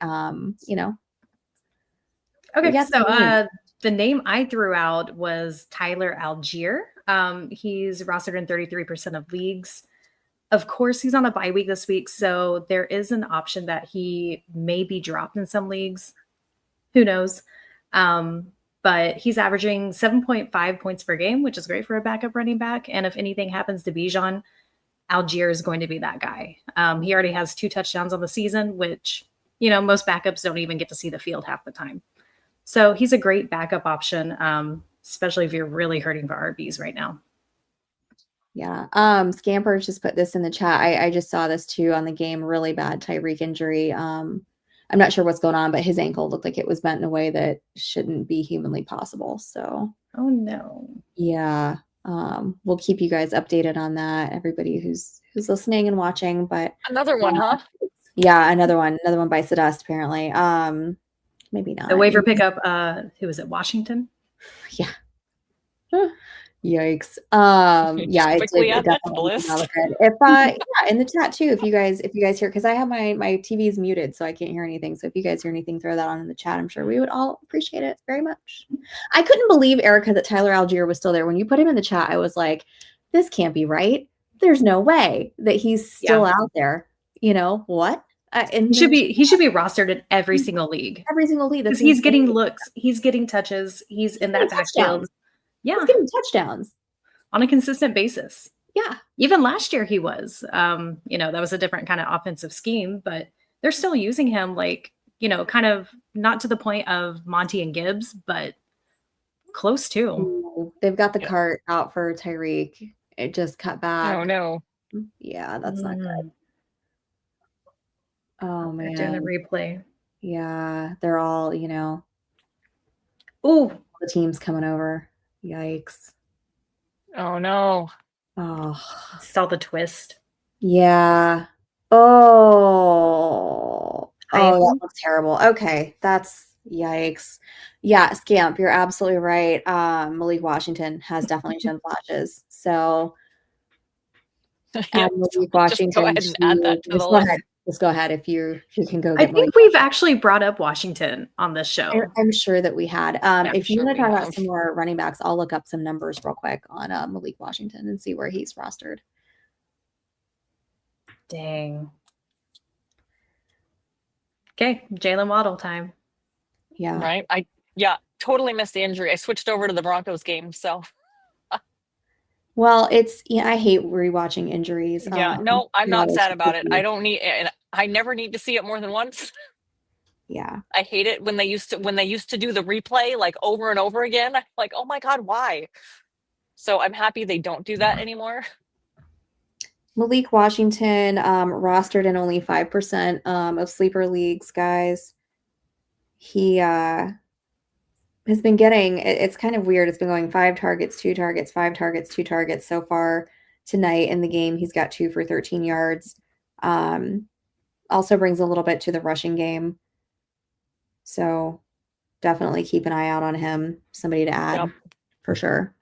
Okay, so the name I threw out was Tyler Algier. He's rostered in 33% of leagues. Of course, he's on a bye week this week, so there is an option that he may be dropped in some leagues. Who knows? But he's averaging 7.5 points per game, which is great for a backup running back. And if anything happens to Bijan, Algier is going to be that guy. He already has 2 touchdowns on the season, which, most backups don't even get to see the field half the time. So he's a great backup option, especially if you're really hurting for RBs right now. Yeah. Scampers just put this in the chat. I just saw this too on the game. Really bad Tyreek injury. I'm not sure what's going on, but his ankle looked like it was bent in a way that shouldn't be humanly possible. So. Oh no. Yeah. We'll keep you guys updated on that. Everybody who's listening and watching. But another one, huh? Yeah, another one bites the dust. Apparently. Maybe not. The waiver pickup, who was it? Washington? Yeah. Yikes. Yeah, it definitely not good. If in the chat too, if you guys hear, because I have my TV is muted, so I can't hear anything. So if you guys hear anything, throw that on in the chat. I'm sure we would all appreciate it very much. I couldn't believe, Erika, that Tyler Algier was still there. When you put him in the chat, I was like, this can't be right. There's no way that he's still out there. What? He should be rostered in every single league. Every single league. Because he's getting looks, he's getting touches, he's in that backfield. Yeah. He's getting touchdowns on a consistent basis. Yeah. Even last year he was. That was a different kind of offensive scheme, but they're still using him kind of not to the point of Monty and Gibbs, but close to. Ooh, they've got the cart out for Tyreek. It just cut back. Oh no. Yeah, that's not good. Oh man. Doing the replay. Yeah, they're all, Oh, the team's coming over. Yikes. Oh no. Oh. Saw the twist. Yeah. Oh. That looks terrible. Okay. That's yikes. Yeah, Scamp, you're absolutely right. Malik Washington has definitely shown flashes. So Malik Washington, just go ahead and add that to the list. Just go ahead if you can go. I think we've actually brought up Washington on this show. I'm sure that we had. If you want to talk about some more running backs, I'll look up some numbers real quick on Malik Washington and see where he's rostered. Dang. Okay, Jalen Waddle time. Yeah. Right. I totally missed the injury. I switched over to the Broncos game, so. Well, I hate rewatching injuries. Yeah, no, I'm not sad about it. I never need to see it more than once. Yeah. I hate it when they used to do the replay like over and over again. I'm like, oh my God, why? So I'm happy they don't do that anymore. Malik Washington rostered in only 5% of sleeper leagues, guys. He has been getting, it's kind of weird. It's been going 5 targets, 2 targets, 5 targets, 2 targets so far tonight in the game. He's got 2 for 13 yards. Also brings a little bit to the rushing game. So definitely keep an eye out on him. Somebody to add for sure.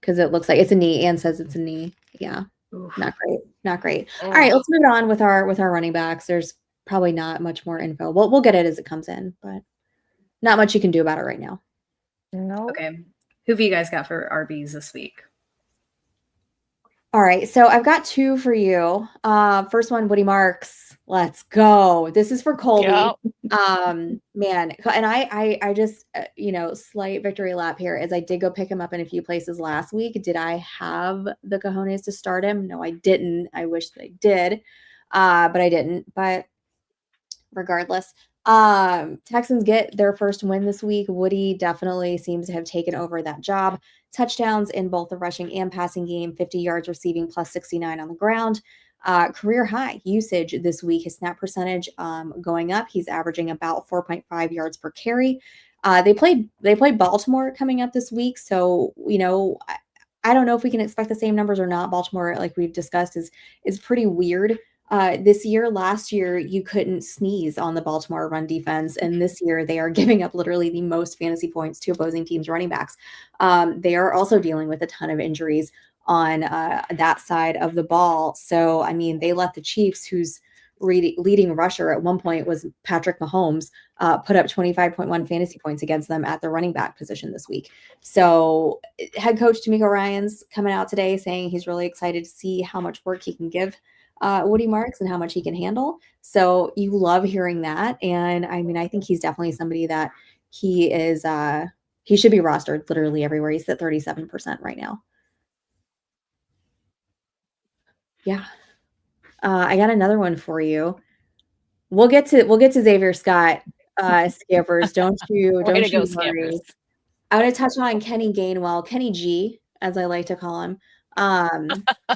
Because it looks like it's a knee. Ann says it's a knee. Yeah. Oof. Not great. Not great. All right, let's move on with our running backs. There's probably not much more info. We'll get it as it comes in, but not much you can do about it right now. No. Okay. Who have you guys got for RBs this week? All right, so I've got 2 for you. First one, Woody Marks. Let's go. This is for Colby. Yep. Man, and I just slight victory lap here as I did go pick him up in a few places last week. Did I have the cojones to start him? No, I didn't. I wish that I did, but I didn't. But regardless, Texans get their first win this week. Woody definitely seems to have taken over that job. Touchdowns in both the rushing and passing game, 50 yards receiving plus 69 on the ground. Career high usage this week. His snap percentage going up. He's averaging about 4.5 yards per carry. They played Baltimore coming up this week. So, I don't know if we can expect the same numbers or not. Baltimore, like we've discussed, is pretty weird. This year, last year, you couldn't sneeze on the Baltimore run defense. And this year, they are giving up literally the most fantasy points to opposing teams' running backs. They are also dealing with a ton of injuries on that side of the ball. So, I mean, they let the Chiefs, whose leading rusher at one point was Patrick Mahomes, put up 25.1 fantasy points against them at the running back position this week. So head coach D'Amico Ryans coming out today saying he's really excited to see how much work he can give Woody Marks and how much he can handle. So you love hearing that. And I mean, I think he's definitely somebody that he is, he should be rostered literally everywhere. He's at 37% right now. Yeah. I got another one for you. We'll get to Xavier Scott, Scampers. Don't you worry. Scampers. I want to touch on Kenny Gainwell, Kenny G, as I like to call him. I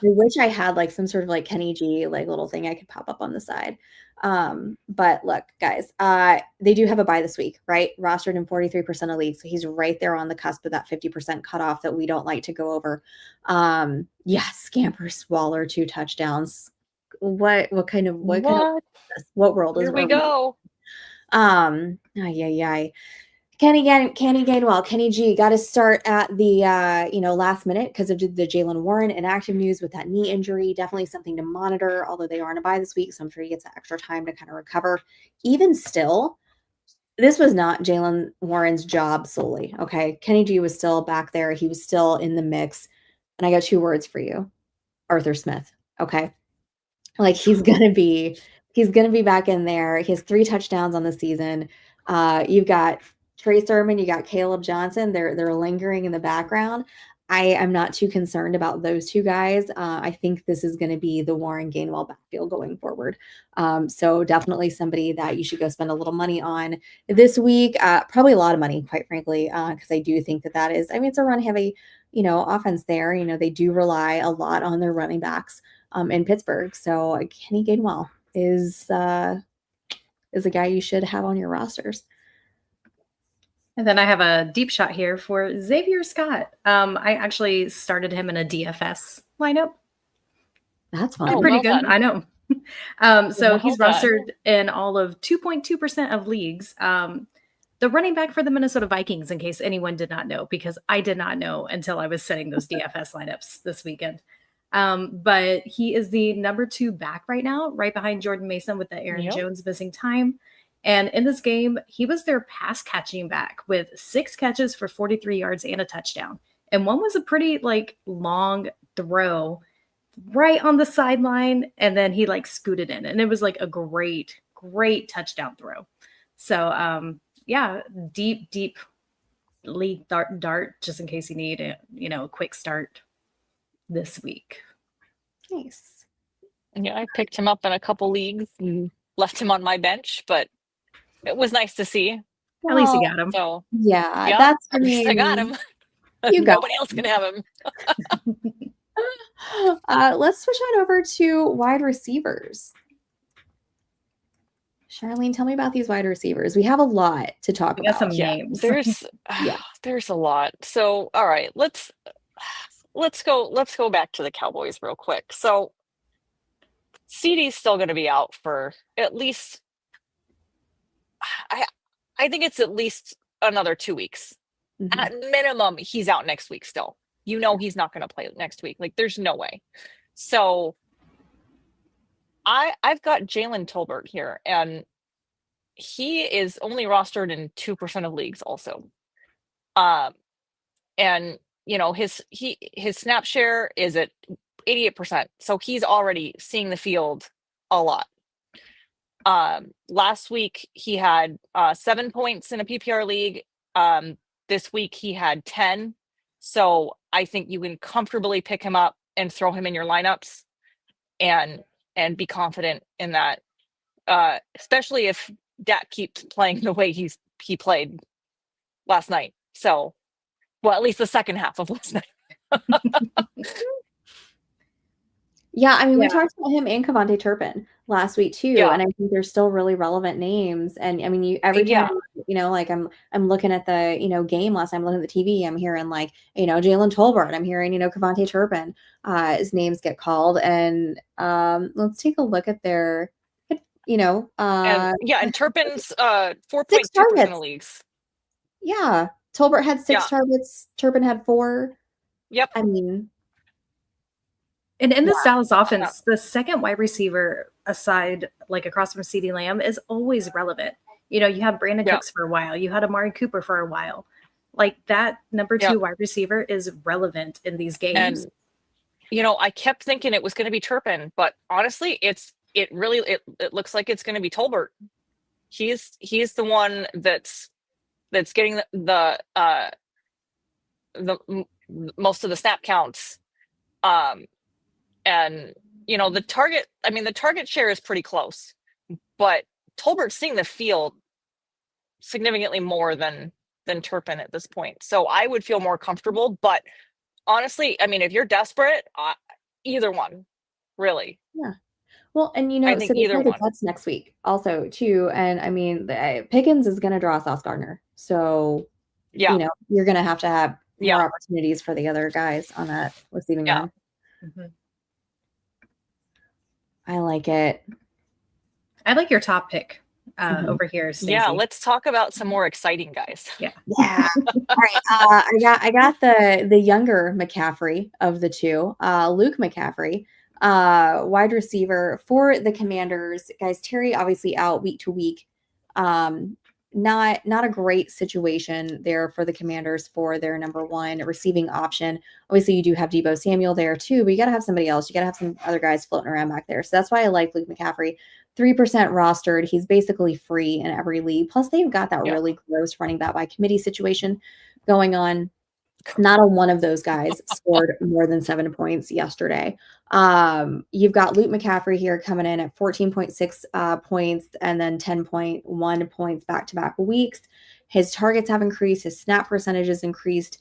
wish I had like some sort of like Kenny G like little thing I could pop up on the side. But look, guys, they do have a bye this week, right? Rostered in 43% of leagues. So he's right there on the cusp of that 50% cutoff that we don't like to go over. Scampers, Waller, 2 touchdowns. What world is Here we go? Kenny Gainwell, Kenny G got to start at the last minute because of the Jaylen Warren inactive news with that knee injury. Definitely something to monitor, although they are on a bye this week, so I'm sure he gets that extra time to kind of recover. Even still, this was not Jaylen Warren's job solely. Okay, Kenny G was still back there. He was still in the mix, and I got 2 words for you: Arthur Smith. Okay, like he's gonna be back in there. He has 3 touchdowns on the season. You've got Trey Sermon, you got Caleb Johnson. They're lingering in the background. I am not too concerned about those 2 guys. I think this is going to be the Warren Gainwell backfield going forward. So definitely somebody that you should go spend a little money on this week. Probably a lot of money, quite frankly, because I do think that is. I mean, it's a run heavy, offense there. They do rely a lot on their running backs in Pittsburgh. So Kenny Gainwell is a guy you should have on your rosters. And then I have a deep shot here for Xavier Scott. I actually started him in a DFS lineup. That's fun. Pretty good. Done. I know. So he's rostered in all of 2.2% of leagues. The running back for the Minnesota Vikings, in case anyone did not know, because I did not know until I was setting those DFS lineups this weekend. But he is the number 2 back right now, right behind Jordan Mason with the Aaron Jones missing time. And in this game, he was their pass catching back with 6 catches for 43 yards and a touchdown. And one was a pretty long throw right on the sideline. And then he scooted in, and it was a great touchdown throw. So deep league dart, just in case you need a quick start this week. Nice. Yeah, I picked him up in a couple leagues and left him on my bench, but it was nice to see. At least you got him. So yeah, that's at least I got him. You got Nobody else can have him. Let's switch on over to wide receivers. Charlene, tell me about these wide receivers. We have a lot to talk We got about. some names. There's a lot. So, all right, let's go back to the Cowboys real quick. So, CD's still going to be out for at least, I think it's at least another 2 weeks. Mhm. At minimum, he's out next week still. He's not going to play next week. Like, there's no way. So I've got Jalen Tolbert here, and he is only rostered in 2% of leagues also. And his snap share is at 88%. So he's already seeing the field a lot. Last week he had 7 points in a PPR league. This week he had 10. So I think you can comfortably pick him up and throw him in your lineups and be confident in that. Especially if Dak keeps playing the way he played last night. So, well, at least the second half of last night. Yeah, I mean, we talked about him and Kevontae Turpin last week too, and I think they're still really relevant names. And I mean, every time like I'm looking at the game last time, I'm looking at the TV, I'm hearing like Jalen Tolbert, I'm hearing Kevontae Turpin, his names get called, and let's take a look at their and Turpin's 4.2% of leagues. Yeah, Tolbert had 6 targets, Turpin had 4. Yep. I mean. And in this Dallas offense, the second wide receiver aside, like across from CeeDee Lamb, is always relevant. You had Brandon Cooks for a while. You had Amari Cooper for a while. Like that number 2 wide receiver is relevant in these games. And, I kept thinking it was going to be Turpin, but honestly, it looks like it's going to be Tolbert. He's the one that's getting the most of the snap counts. And the target share is pretty close, but Tolbert's seeing the field significantly more than Turpin at this point. So I would feel more comfortable, but honestly, I mean, if you're desperate, either one, really. Yeah. Well, and I think so either one. Jets next week also too, and I mean, Pickens is going to draw Sauce Gardner, so you're going to have more opportunities for the other guys on that receiving end. Mm-hmm. I like it. I like your top pick over here, Stacy. Yeah, let's talk about some more exciting guys. Yeah. All right. I got the younger McCaffrey of the two, Luke McCaffrey, wide receiver for the Commanders. Guys, Terry obviously out week to week. Not a great situation there for the Commanders for their number 1 receiving option. Obviously, you do have Deebo Samuel there too, but you got to have somebody else. You got to have some other guys floating around back there. So that's why I like Luke McCaffrey. 3% rostered. He's basically free in every league. Plus, they've got that really gross running back by committee situation going on. Not a one of those guys scored more than 7 points yesterday. You've got Luke McCaffrey here coming in at 14.6 points and then 10.1 points back-to-back weeks. His targets have increased. His snap percentage has increased.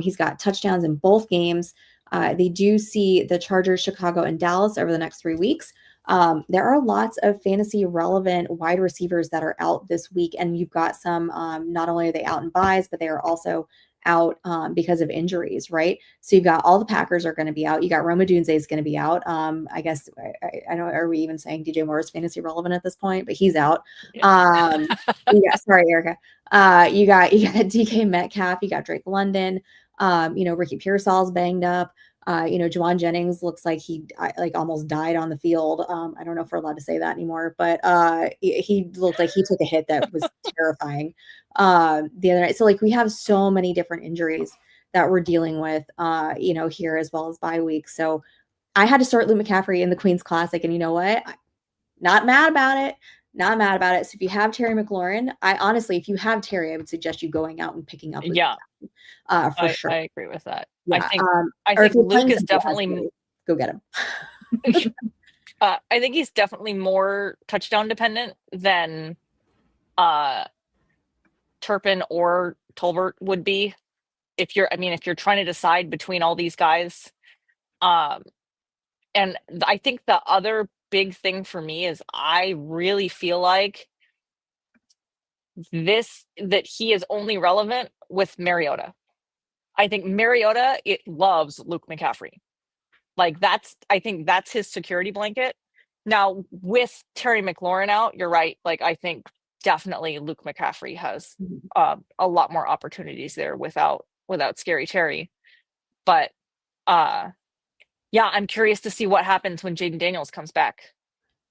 He's got touchdowns in both games. They do see the Chargers, Chicago, and Dallas over the next 3 weeks. There are lots of fantasy relevant wide receivers that are out this week, and you've got some, not only are they out in buys, but they are also out because of injuries, right? So you've got all the Packers are going to be out. You got Roma Dunze is going to be out. I guess I don't. Are we even saying DJ Moore is fantasy relevant at this point? But he's out. Sorry, Erika. You got DK Metcalf. You got Drake London. Ricky Pearsall's banged up. Juwan Jennings looks like he almost died on the field. I don't know if we're allowed to say that anymore, but he looked like he took a hit that was terrifying the other night. So we have so many different injuries that we're dealing with, here as well as bye week. So I had to start Luke McCaffrey in the Queen's Classic, and you know what? Not mad about it. Not mad about it. So if you have Terry McLaurin, if you have Terry, I would suggest you going out and picking up Luke McCaffrey, for sure. I agree with that. Yeah. I think Luke is definitely go get him. I think he's definitely more touchdown dependent than Turpin or Tolbert would be. if you're trying to decide between all these guys, and I think the other big thing for me is I really feel like that he is only relevant with Mariota. I think Mariota, it loves Luke McCaffrey. Like I think that's his security blanket. Now with Terry McLaurin out, you're right. Like I think definitely Luke McCaffrey has a lot more opportunities there without Scary Terry. But yeah, I'm curious to see what happens when Jaden Daniels comes back.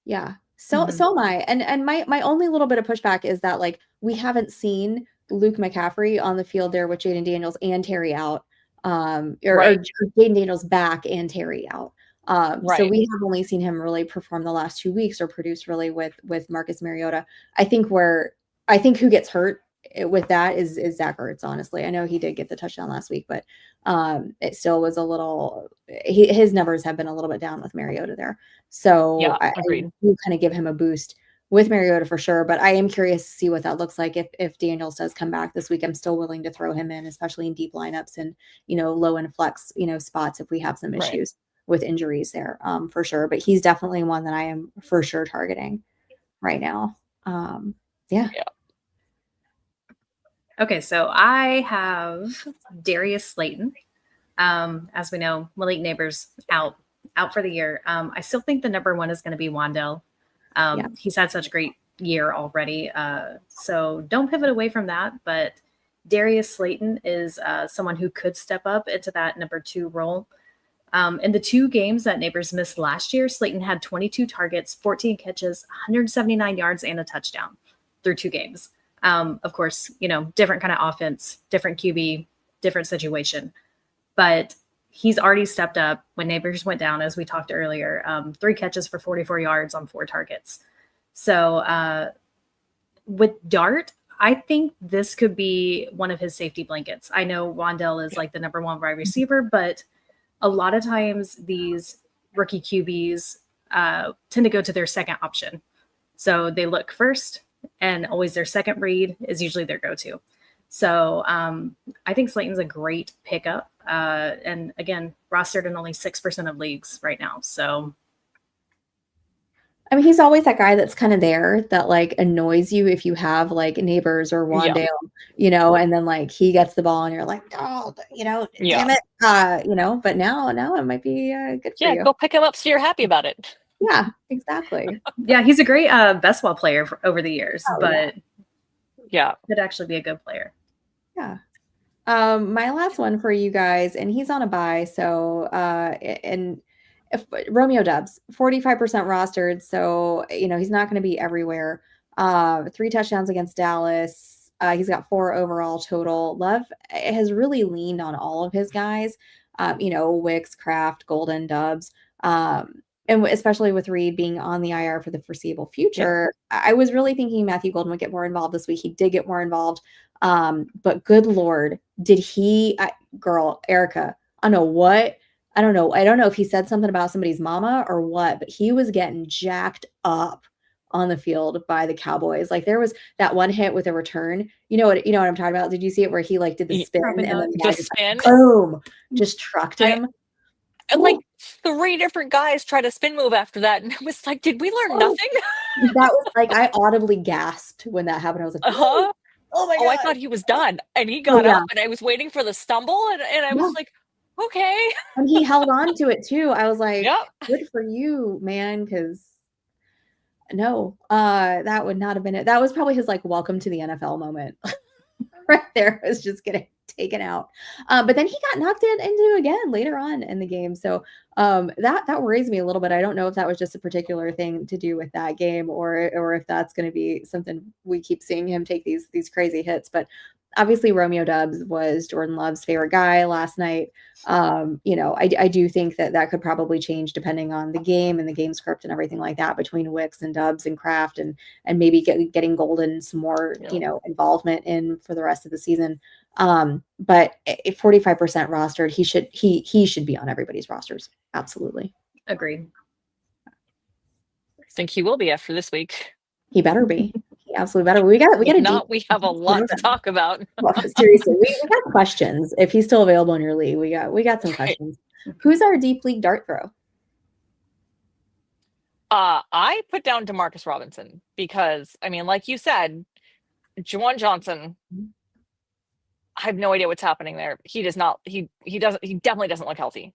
Yeah. So am I. And my only little bit of pushback is that like we haven't seen Luke McCaffrey on the field there with Jaden Daniels and Terry out. Or Jaden Daniels back and Terry out. So we have only seen him really perform the last 2 weeks or produce really with Marcus Mariota. I think who gets hurt with that is Zach Ertz, honestly. I know he did get the touchdown last week, but it still was a little his numbers have been a little bit down with Mariota there. So yeah, I do kind of give him a boost with Mariota for sure, but I am curious to see what that looks like if Daniels does come back this week. I'm still willing to throw him in, especially in deep lineups and low and flex spots if we have some issues with injuries there, for sure. But he's definitely one that I am for sure targeting right now. Yeah. Okay, so I have Darius Slayton. As we know, Malik Neighbors out for the year. I still think the number one is going to be Wan'Dale. He's had such a great year already. So don't pivot away from that. But Darius Slayton is someone who could step up into that number 2 role. In the 2 games that Neighbors missed last year, Slayton had 22 targets, 14 catches, 179 yards, and a touchdown through 2 games. Of course, different kind of offense, different QB, different situation. But he's already stepped up when Neighbors went down, as we talked earlier, 3 catches for 44 yards on 4 targets. So with Dart, I think this could be one of his safety blankets. I know Wan'Dale is like the number 1 wide receiver, but a lot of times these rookie QBs tend to go to their second option. So they look first, and always their second read is usually their go-to. So I think Slayton's a great pickup. And again, rostered in only 6% of leagues right now. So I mean, he's always that guy that's kind of there that like annoys you if you have like Neighbors or Wan'Dale, and then like he gets the ball and you're like, oh, damn it. But now it might be good for you. Yeah, go pick him up so you're happy about it. Yeah, exactly. Yeah, he's a great best ball player over the years, but could actually be a good player. Yeah. My last one for you guys, and he's on a bye, so Romeo Doubs, 45% rostered, so he's not going to be everywhere. 3 touchdowns against Dallas. He's got 4 overall total. Love has really leaned on all of his guys. Wicks, Kraft, Golden, Doubs. And especially with Reed being on the IR for the foreseeable future, I was really thinking Matthew Golden would get more involved this week. He did get more involved. But good Lord, did he, Erika, I don't know. I don't know if he said something about somebody's mama or what, but he was getting jacked up on the field by the Cowboys. Like there was that one hit with a return. You know what I'm talking about? Did you see it where he like did the spin and then the spin, boom, just trucked him? Like 3 different guys tried a spin move after that, and it was like, did we learn nothing? That was like I audibly gasped when that happened. I was like, oh my God. I thought he was done, and he got up, and I was waiting for the stumble, and I was like, okay. And he held on to it too. I was like, good for you, man, because no, that would not have been it. That was probably his like welcome to the NFL moment. Right there, was just getting taken out. But then he got knocked into again later on in the game. So that worries me a little bit. I don't know if that was just a particular thing to do with that game or if that's going to be something we keep seeing him take these crazy hits. But obviously Romeo Doubs was Jordan Love's favorite guy last night. I do think that could probably change depending on the game and the game script and everything like that between Wicks and Doubs and Kraft and maybe getting Golden some more, involvement in for the rest of the season. But at 45% rostered, he should be on everybody's rosters. Absolutely. Agreed. I think he will be after this week. He better be. absolutely better. We got If a not, deep. we have a lot to talk about. Well, seriously, we got questions. If he's still available in your league, we got some questions. Who's our deep league dart throw? I put down Demarcus Robinson because, I mean, like you said, Juwan Johnson, I have no idea what's happening there. He does not, he definitely doesn't look healthy.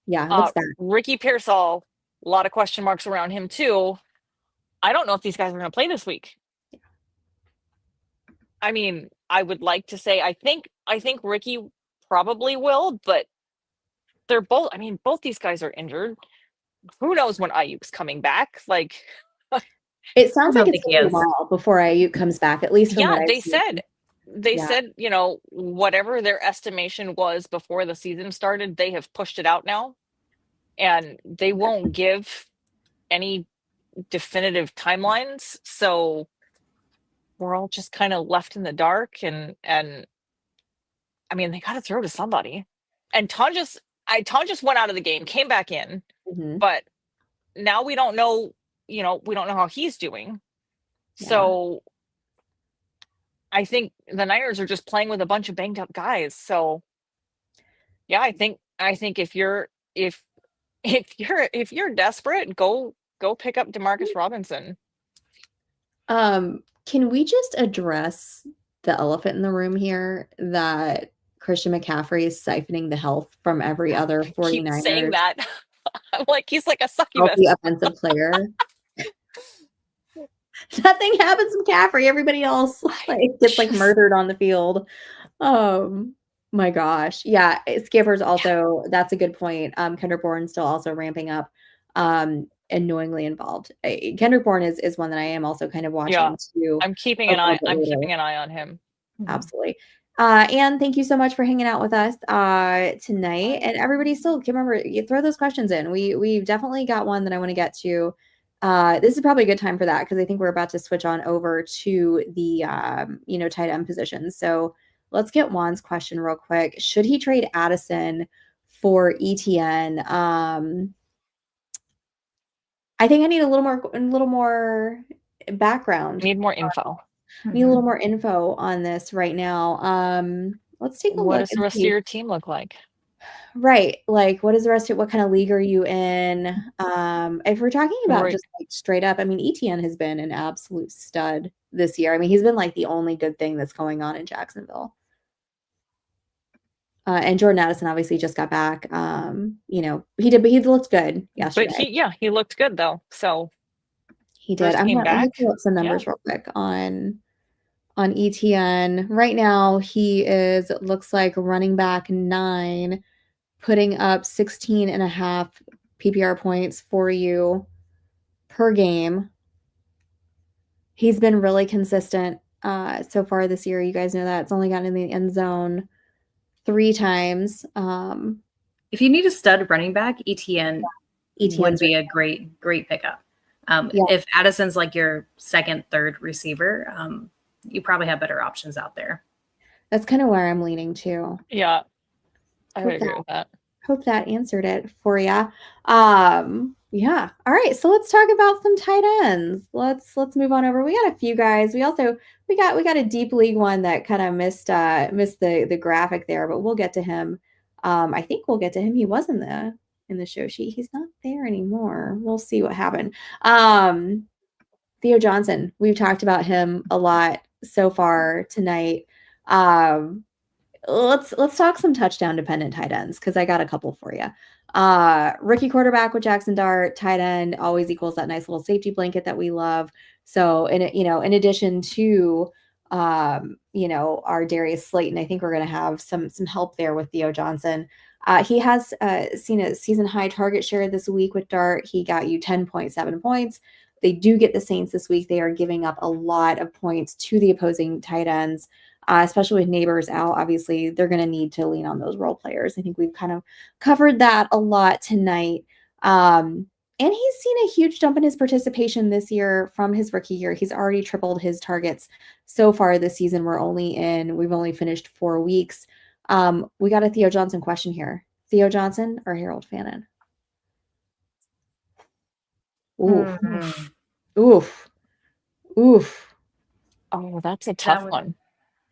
Yeah, it looks bad. Ricky Pearsall, a lot of question marks around him too. I don't know if these guys are going to play this week. I mean, I would like to say I think Ricky probably will, but they're both. I mean, both these guys are injured. Who knows when Ayuk's coming back? Like, it sounds I like don't it's think he gonna be a is. while before Ayuk comes back. At least from yeah, what I've they seen. said, you know, whatever their estimation was before the season started, they have pushed it out now, and they won't give any definitive timelines. So we're all just kind of left in the dark, and I mean, they got to throw to somebody. And Tonjes went out of the game, came back in, Mhm. but now we don't know, you know, we don't know how he's doing. Yeah. So I think the Niners are just playing with a bunch of banged up guys. So yeah, I think if you're desperate, go pick up Demarcus Robinson. Can we just address the elephant in the room here that Christian McCaffrey is siphoning the health from every other Keep 49ers saying that. I'm like, he's like a succubus. healthy offensive player? Nothing happens to McCaffrey. Everybody else gets murdered on the field. My gosh. Yeah, Skipper's also, that's a good point. Kendrick Bourne's still also ramping up, annoyingly involved. Kendrick Bourne is one that I am also kind of watching too. I'm keeping an eye on him. Absolutely. And thank you so much for hanging out with us tonight. And everybody still remember, you throw those questions in. We've definitely got one that I want to get to. This is probably a good time for that because I think we're about to switch on over to the tight end positions. So let's get Juan's question real quick. Should he trade Addison for ETN? I think I need a little more background. Need more info. Need a little more info on this right now. Let's take a look. What does the rest of your team look like? Right. Like, what is the rest of what kind of league are you in? If we're talking about just straight up, I mean, ETN has been an absolute stud this year. I mean, he's been the only good thing that's going on in Jacksonville. And Jordan Addison obviously just got back. He did, but he looked good yesterday. But he looked good though. So he did. Let me pull up some numbers real quick on ETN. Right now, he looks like running back 9, putting up 16.5 PPR points for you per game. He's been really consistent so far this year. You guys know that. It's only gotten in the end zone 3 times. If you need a stud running back, ETN would be a great pickup. If Addison's your second, third receiver, you probably have better options out there. That's kind of where I'm leaning to. Yeah, I would agree with that. Hope that answered it for you. Yeah. All right. So let's talk about some tight ends. Let's move on over. We got a few guys. We got a deep league one that kind of missed the graphic there, but we'll get to him. I think we'll get to him. He was in the show sheet. He's not there anymore. We'll see what happened. Theo Johnson. We've talked about him a lot so far tonight. Let's talk some touchdown dependent tight ends because I got a couple for you. Rookie quarterback with Jackson Dart, tight end always equals that nice little safety blanket that we love. So in addition to our Darius Slayton, I think we're going to have some help there with Theo Johnson. He has seen a season high target share this week with Dart. He got you 10.7 points. They do get the Saints this week. They are giving up a lot of points to the opposing tight ends. Especially with Neighbors out, obviously, they're going to need to lean on those role players. I think we've kind of covered that a lot tonight. And he's seen a huge jump in his participation this year from his rookie year. He's already tripled his targets so far this season. We've only finished 4 weeks. We got a Theo Johnson question here. Theo Johnson or Harold Fannin? Oof. Oof. Oof. Oh, that's a tough one.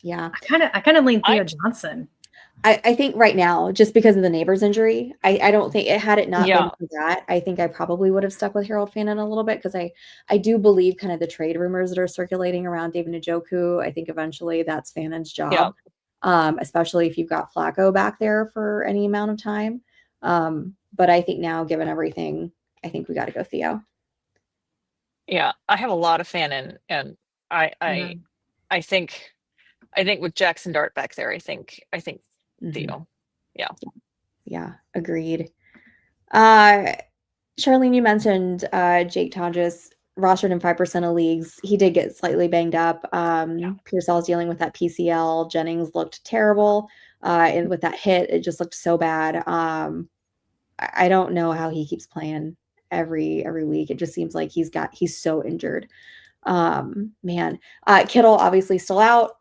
Yeah. I kind of lean Theo Johnson. I think right now, just because of the Neighbors injury, I don't think had it not been for that, I think I probably would have stuck with Harold Fannin a little bit, because I do believe kind of the trade rumors that are circulating around David Njoku. I think eventually that's Fannin's job, especially if you've got Flacco back there for any amount of time. But I think now, given everything, I think we got to go Theo. Yeah, I have a lot of Fannin, and I think with Jackson Dart back there, I think Theo. Yeah, agreed. Sharlene, you mentioned Jake Tonjes rostered in 5% of leagues. He did get slightly banged up. Pearsall's dealing with that PCL. Jennings looked terrible. And with that hit, it just looked so bad. I don't know how he keeps playing every week. It just seems like he's so injured. Man. Kittle obviously still out.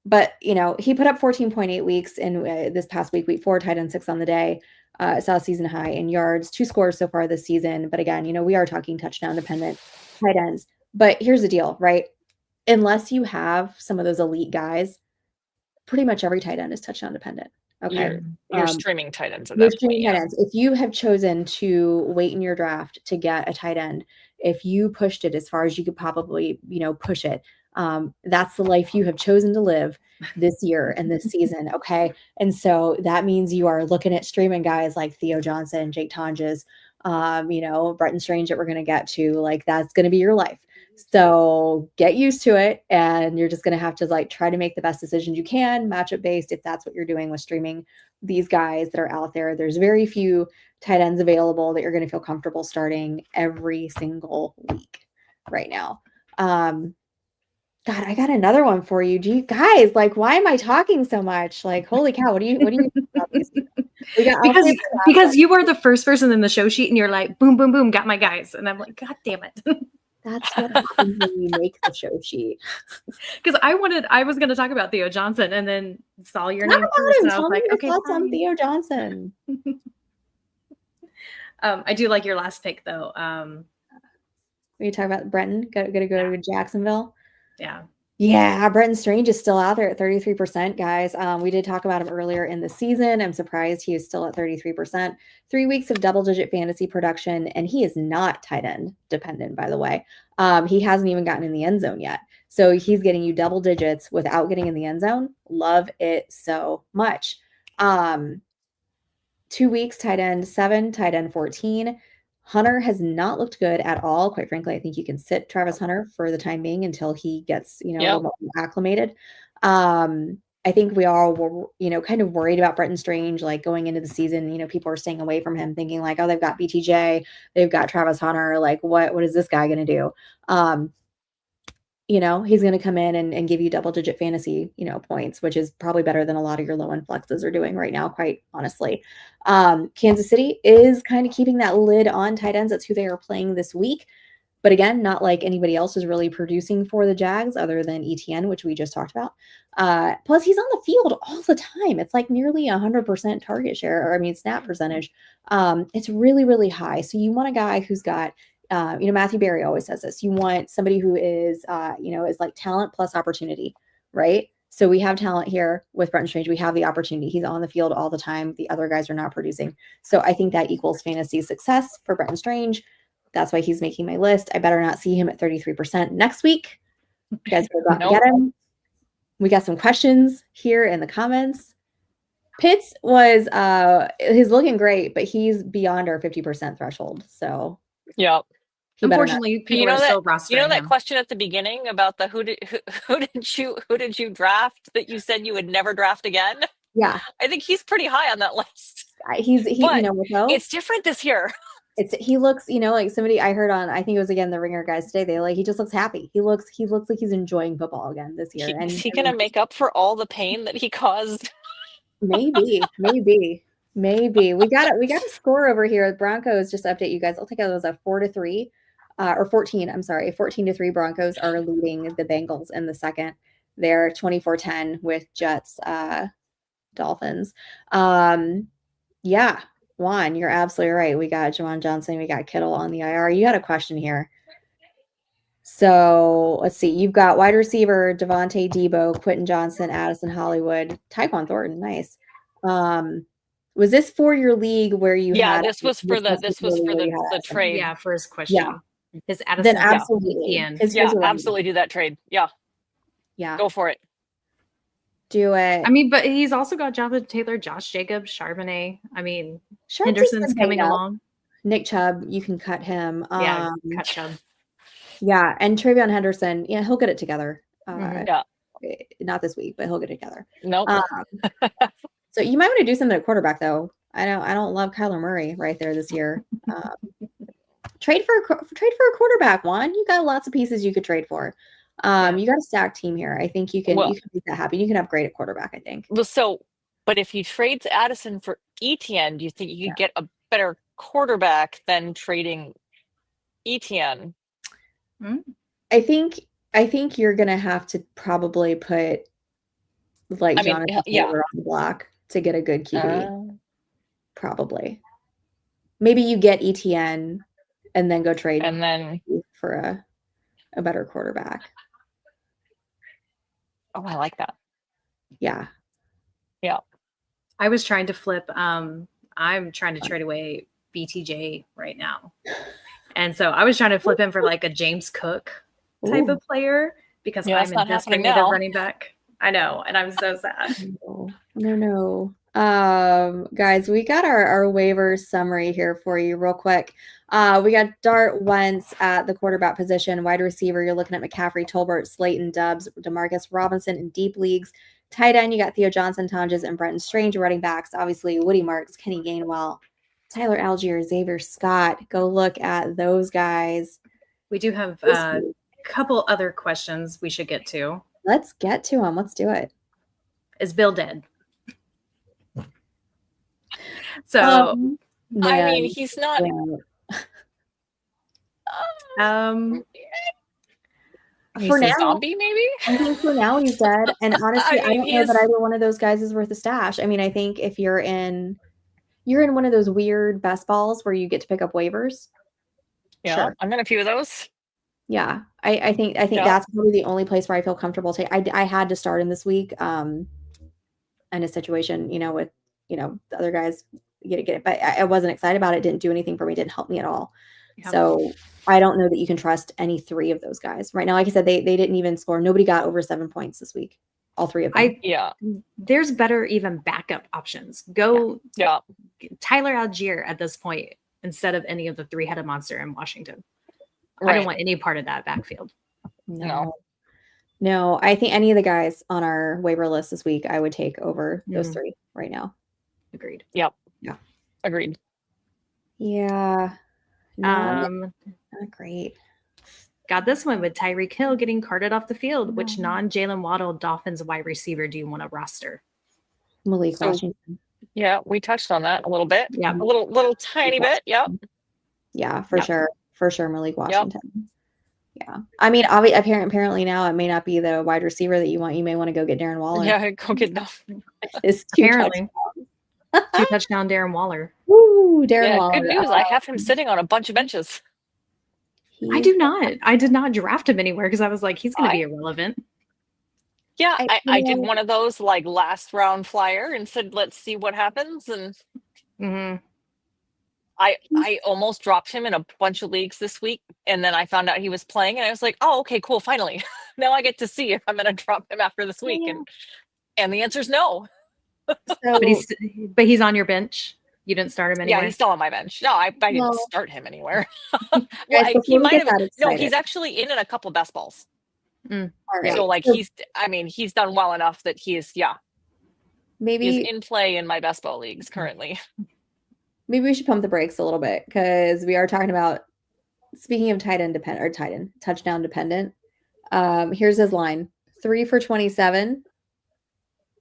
But, he put up 14.8 weeks in this past week 4, tight end 6 on the day. Saw a season high in yards, 2 scores so far this season. But again, we are talking touchdown dependent tight ends. But here's the deal, right? Unless you have some of those elite guys, pretty much every tight end is touchdown dependent. Okay. You're streaming tight ends at You're that streaming point. tight ends. If you have chosen to wait in your draft to get a tight end, if you pushed it as far as you could probably, push it, that's the life you have chosen to live this year and this season. Okay. And so that means you are looking at streaming guys like Theo Johnson, Jake Tonjes, Bretton Strange that we're going to get to. Like, that's going to be your life. So get used to it. And you're just going to have to try to make the best decisions you can, matchup based, if that's what you're doing with streaming these guys that are out there. There's very few tight ends available that you're going to feel comfortable starting every single week right now. God, I got another one for you. Do you guys why am I talking so much? Holy cow, what do you think about these? Because you were the first person in the show sheet and you're like, boom, boom, boom, got my guys. And I'm like, God damn it. That's what happens when you make the show sheet. Because I was going to talk about Theo Johnson and then saw your name first. And I was like, okay, thoughts on Theo Johnson. I do like your last pick though. We talk about Brenton. Got to go to Jacksonville. Yeah. Yeah, Bretton Strange is still out there at 33%, guys. We did talk about him earlier in the season. I'm surprised he is still at 33%. 3 weeks of double-digit fantasy production, and he is not tight end dependent, by the way. He hasn't even gotten in the end zone yet. So he's getting you double digits without getting in the end zone. Love it so much. 2 weeks, tight end 7, tight end 14. Hunter has not looked good at all. Quite frankly, I think you can sit Travis Hunter for the time being until he gets, a little more acclimated. I think we all were, kind of worried about Bretton Strange, going into the season. People are staying away from him, thinking oh, they've got BTJ, they've got Travis Hunter. What is this guy going to do? He's going to come in and give you double-digit fantasy, points, which is probably better than a lot of your low-end flexes are doing right now, quite honestly. Kansas City is kind of keeping that lid on tight ends. That's who they are playing this week. But again, not like anybody else is really producing for the Jags other than ETN, which we just talked about. Plus, he's on the field all the time. It's nearly 100% target share, or snap percentage. It's really, really high. So you want a guy who's got Matthew Berry always says this. You want somebody who is, is talent plus opportunity, right? So we have talent here with Bretton Strange. We have the opportunity. He's on the field all the time. The other guys are not producing. So I think that equals fantasy success for Bretton Strange. That's why he's making my list. I better not see him at 33% next week. You guys better go out and get him. We got some questions here in the comments. Pitts was, he's looking great, but he's beyond our 50% threshold. So yeah. Unfortunately, people are still rostering that question at the beginning about the who did you draft that you said you would never draft again? Yeah, I think he's pretty high on that list. It's different this year. He looks, like somebody I heard on, I think it was again the Ringer guys today. He just looks happy. He looks like he's enjoying football again this year. Is he gonna make up for all the pain that he caused? Maybe. We got a score over here. Broncos, just to update you guys. I'll take it as a 4-3. Or 14, I'm sorry, 14-3 Broncos are leading the Bengals in the second. They're 24-10 with Jets, Dolphins. Yeah, Juan, you're absolutely right. We got Juwan Johnson, we got Kittle on the IR. You had a question here. So let's see. You've got wide receiver Devontae Debo, Quentin Johnson, Addison Hollywood, Tyquan Thornton. Nice. Was this for your league where you had? This was for the trade. Yeah, first question. Yeah. His Addison. Then absolutely. Yeah, absolutely do that trade. Yeah. Yeah. Go for it. Do it. I mean, but he's also got Jonathan Taylor, Josh Jacobs, Charbonnet. I mean, Henderson's coming along. Nick Chubb, you can cut him. Yeah, cut Chubb. Yeah, and Travion Henderson, yeah, he'll get it together. Yeah. Not this week, but he'll get it together. Nope. So you might want to do something at quarterback, though. I don't love Kyler Murray right there this year. Trade for a quarterback, Juan. You got lots of pieces you could trade for. You got a stacked team here. I think you can make that happen. You can upgrade at quarterback, I think. Well, but if you trade Addison for Etienne, do you think you could get a better quarterback than trading Etienne? I think you're gonna have to probably put Jonathan Taylor on the block to get a good QB. Probably. Maybe you get Etienne and then go trade for a better quarterback. Oh, I like that. Yeah. Yeah. I was trying to flip. I'm trying to trade away BTJ right now. And so I was trying to flip him for like a James Cook type of player because I'm in desperate need of running back. I know. And I'm so sad. No. Guys, we got our waiver summary here for you real quick. We got Dart Wentz at the quarterback position. Wide receiver, you're looking at McCaffrey, Tolbert, Slayton, Dubs, Demarcus Robinson in deep leagues. Tight end, you got Theo Johnson, Tonjes, and Brenton Strange. Running backs, obviously Woody Marks, Kenny Gainwell, Tyler Algier, Xavier Scott. Go look at those guys. We do have a couple other questions we should get to. Let's get to them. Let's do it. Is Bill dead? So, I mean, he's not. He's for a now, zombie, maybe? I think for now he's dead. And honestly, I don't know that either one of those guys is worth a stash. I mean, I think if you're in one of those weird best balls where you get to pick up waivers. Yeah, sure. I'm in a few of those. Yeah, I think that's probably the only place where I feel comfortable taking. I had to start him this week in a situation, with the other guys get it, but I wasn't excited about it. Didn't do anything for me. Didn't help me at all. Yeah. So I don't know that you can trust any three of those guys right now. Like I said, they didn't even score. Nobody got over 7 points this week. All three of them. There's better even backup options. Go Tyler Algier at this point instead of any of the three-headed monster in Washington. Right. I don't want any part of that backfield. No, I think any of the guys on our waiver list this week, I would take over those three right now. Agreed. Yep. Yeah. Agreed. Yeah. Not great. Got this one with Tyreek Hill getting carted off the field. Which non-Jalen Waddle Dolphins wide receiver do you want to roster? Malik Washington. Yeah, we touched on that a little bit. Yeah. A little tiny bit. Yep. Yeah, for sure. For sure, Malik Washington. Yep. Yeah. I mean, apparently now it may not be the wide receiver that you want. You may want to go get Darren Waller. Yeah, go get them. It's apparently. 2-touchdown Darren Waller. Woo, Darren Waller. Good news. I have him sitting on a bunch of benches. I do not. I did not draft him anywhere because I was like, he's going to be irrelevant. Yeah, I did one of those like last round flyer and said, let's see what happens. And I almost dropped him in a bunch of leagues this week. And then I found out he was playing and I was like, oh, okay, cool. Finally. Now I get to see if I'm going to drop him after this week. And the answer is no. So, but he's on your bench. You didn't start him anywhere. Yeah, he's still on my bench. No, I didn't start him anywhere. He might have. No, he's actually in a couple best balls. Right. So like he's done well enough that he's he's in play in my best ball leagues currently. Maybe we should pump the brakes a little bit because we are talking about, speaking of touchdown dependent. Here's his line: 3 for 27.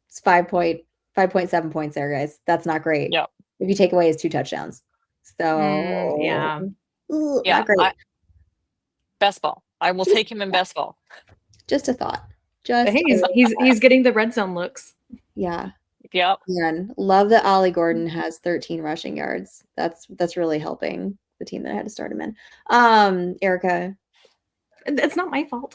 It's 5.7 points there, guys. That's not great. Yeah. If you take away his 2 touchdowns. So not great. Best ball. I will take him in best ball. Just a thought. He's getting the red zone looks. Yeah. Yep. And love that Ollie Gordon has 13 rushing yards. That's really helping the team that I had to start him in. Erika. It's not my fault.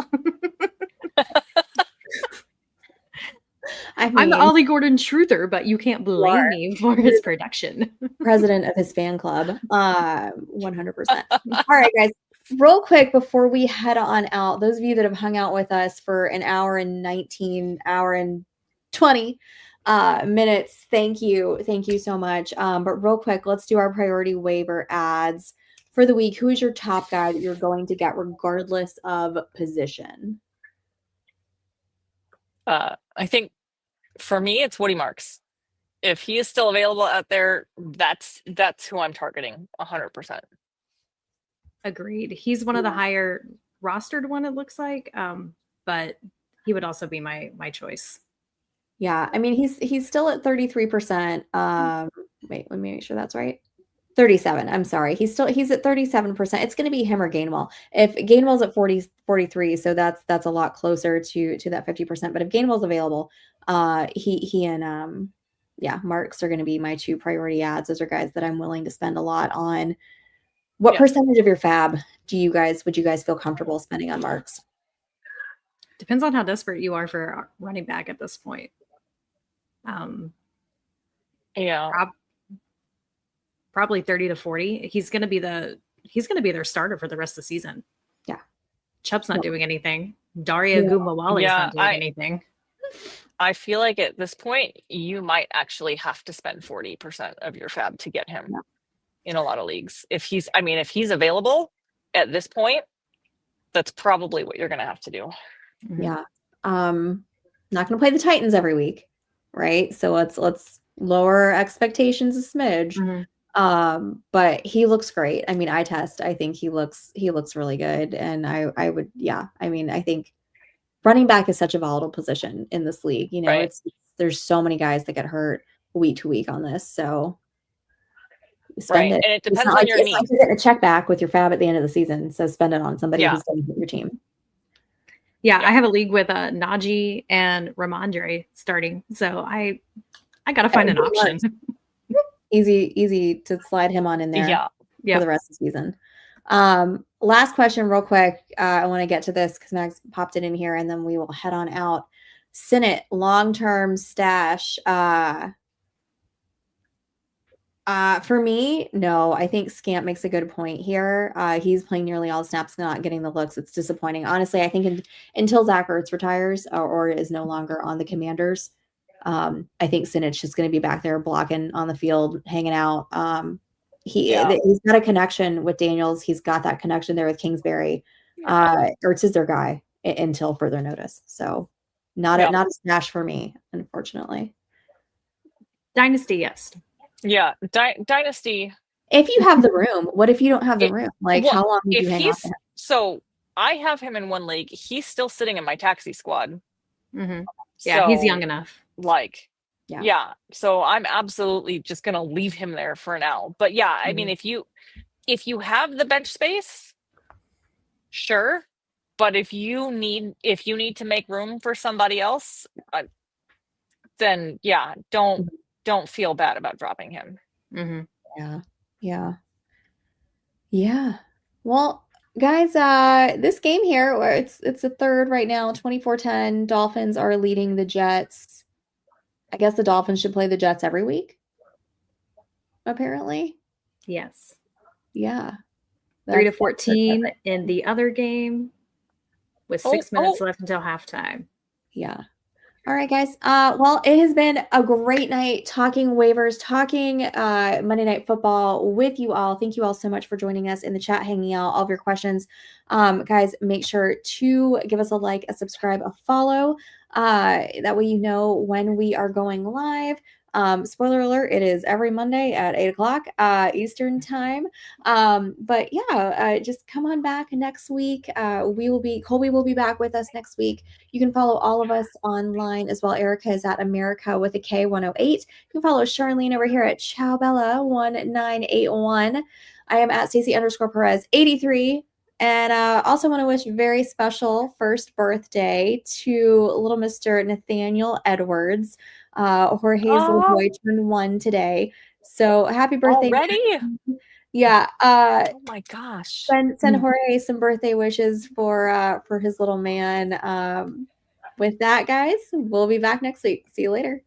I I'm mean, the Ollie Gordon truther, but you can't blame me for his production. president of his fan club. 100%. All right, guys. Real quick before we head on out, those of you that have hung out with us for an hour and 20 minutes, thank you so much. But real quick, let's do our priority waiver ads for the week. Who is your top guy that you're going to get regardless of position? I think for me, it's Woody Marks. If he is still available out there, that's who I'm targeting 100%. Agreed. He's one of the higher rostered one, it looks like. But he would also be my choice. Yeah, I mean he's still at 33%. Wait, let me make sure that's right. 37. I'm sorry. He's at 37%. It's going to be him or Gainwell. If Gainwell's at 43, so that's a lot closer to that 50%. But if Gainwell's available, he and Marks are going to be my two priority ads. Those are guys that I'm willing to spend a lot on. What percentage of your fab would you guys feel comfortable spending on Marks? Depends on how desperate you are for a running back at this point. Probably 30 to 40. He's going to be their starter for the rest of the season. Yeah. Chubb's not doing anything. Daria Gumawale is not doing anything. I feel like at this point, you might actually have to spend 40% of your fab to get him in a lot of leagues. If he's available at this point, that's probably what you're going to have to do. Yeah. Not going to play the Titans every week, right? So let's lower expectations a smidge. But he looks great. I mean, I think he looks really good. And I would, I mean, I think running back is such a volatile position in this league. You know, there's so many guys that get hurt week to week on this. So spend it. And it depends on your needs. It's like you're getting a check back with your fab at the end of the season. So spend it on somebody who's going to hit your team. Yeah, I have a league with Najee and Ramondre starting. So I got to find an option. Easy to slide him on in there for the rest of the season. Last question real quick. I want to get to this because Max popped it in here and then we will head on out. Sinnott, long-term stash. For me, no, I think Scamp makes a good point here. He's playing nearly all the snaps, not getting the looks. It's disappointing. Honestly, I think until Zach Ertz retires or is no longer on the Commanders, I think Sinnott's just going to be back there blocking on the field, hanging out. He's got a connection with Daniels. He's got that connection there with Kingsbury. Ertz is their guy until further notice. So not a stash for me, unfortunately. Dynasty, yes. Yeah, Dynasty. If you have the room, what if you don't have the room? Like, how long do you hang on to him? So I have him in one league. He's still sitting in my taxi squad. Mm-hmm. Yeah, he's young enough. So I'm absolutely just gonna leave him there for now. But I mean, if you have the bench space, sure. But if you need to make room for somebody else, then don't feel bad about dropping him. Mm-hmm. Yeah. Well, guys, this game here, where it's a third right now, 24-10. Dolphins are leading the Jets. I guess the Dolphins should play the Jets every week, apparently. Yes. Yeah. 3-14 in the other game with 6 minutes left until halftime. Yeah. All right, guys. Well, it has been a great night talking waivers, talking Monday Night Football with you all. Thank you all so much for joining us in the chat, hanging out, all of your questions. Guys, make sure to give us a like, a subscribe, a follow. That way you know when we are going live. Spoiler alert, it is every Monday at 8:00 Eastern time. But just come on back next week. Colby will be back with us next week. You can follow all of us online as well. Erika is at America with a K 108. You can follow Sharlene over here at Chowbella1981. I am at Stacy _Perez 83. And also want to wish a very special first birthday to little Mr. Nathaniel Edwards. Jorge's little boy turned 1 today. So happy birthday. Already? Yeah. Oh my gosh. Send Jorge some birthday wishes for his little man. With that, guys, we'll be back next week. See you later.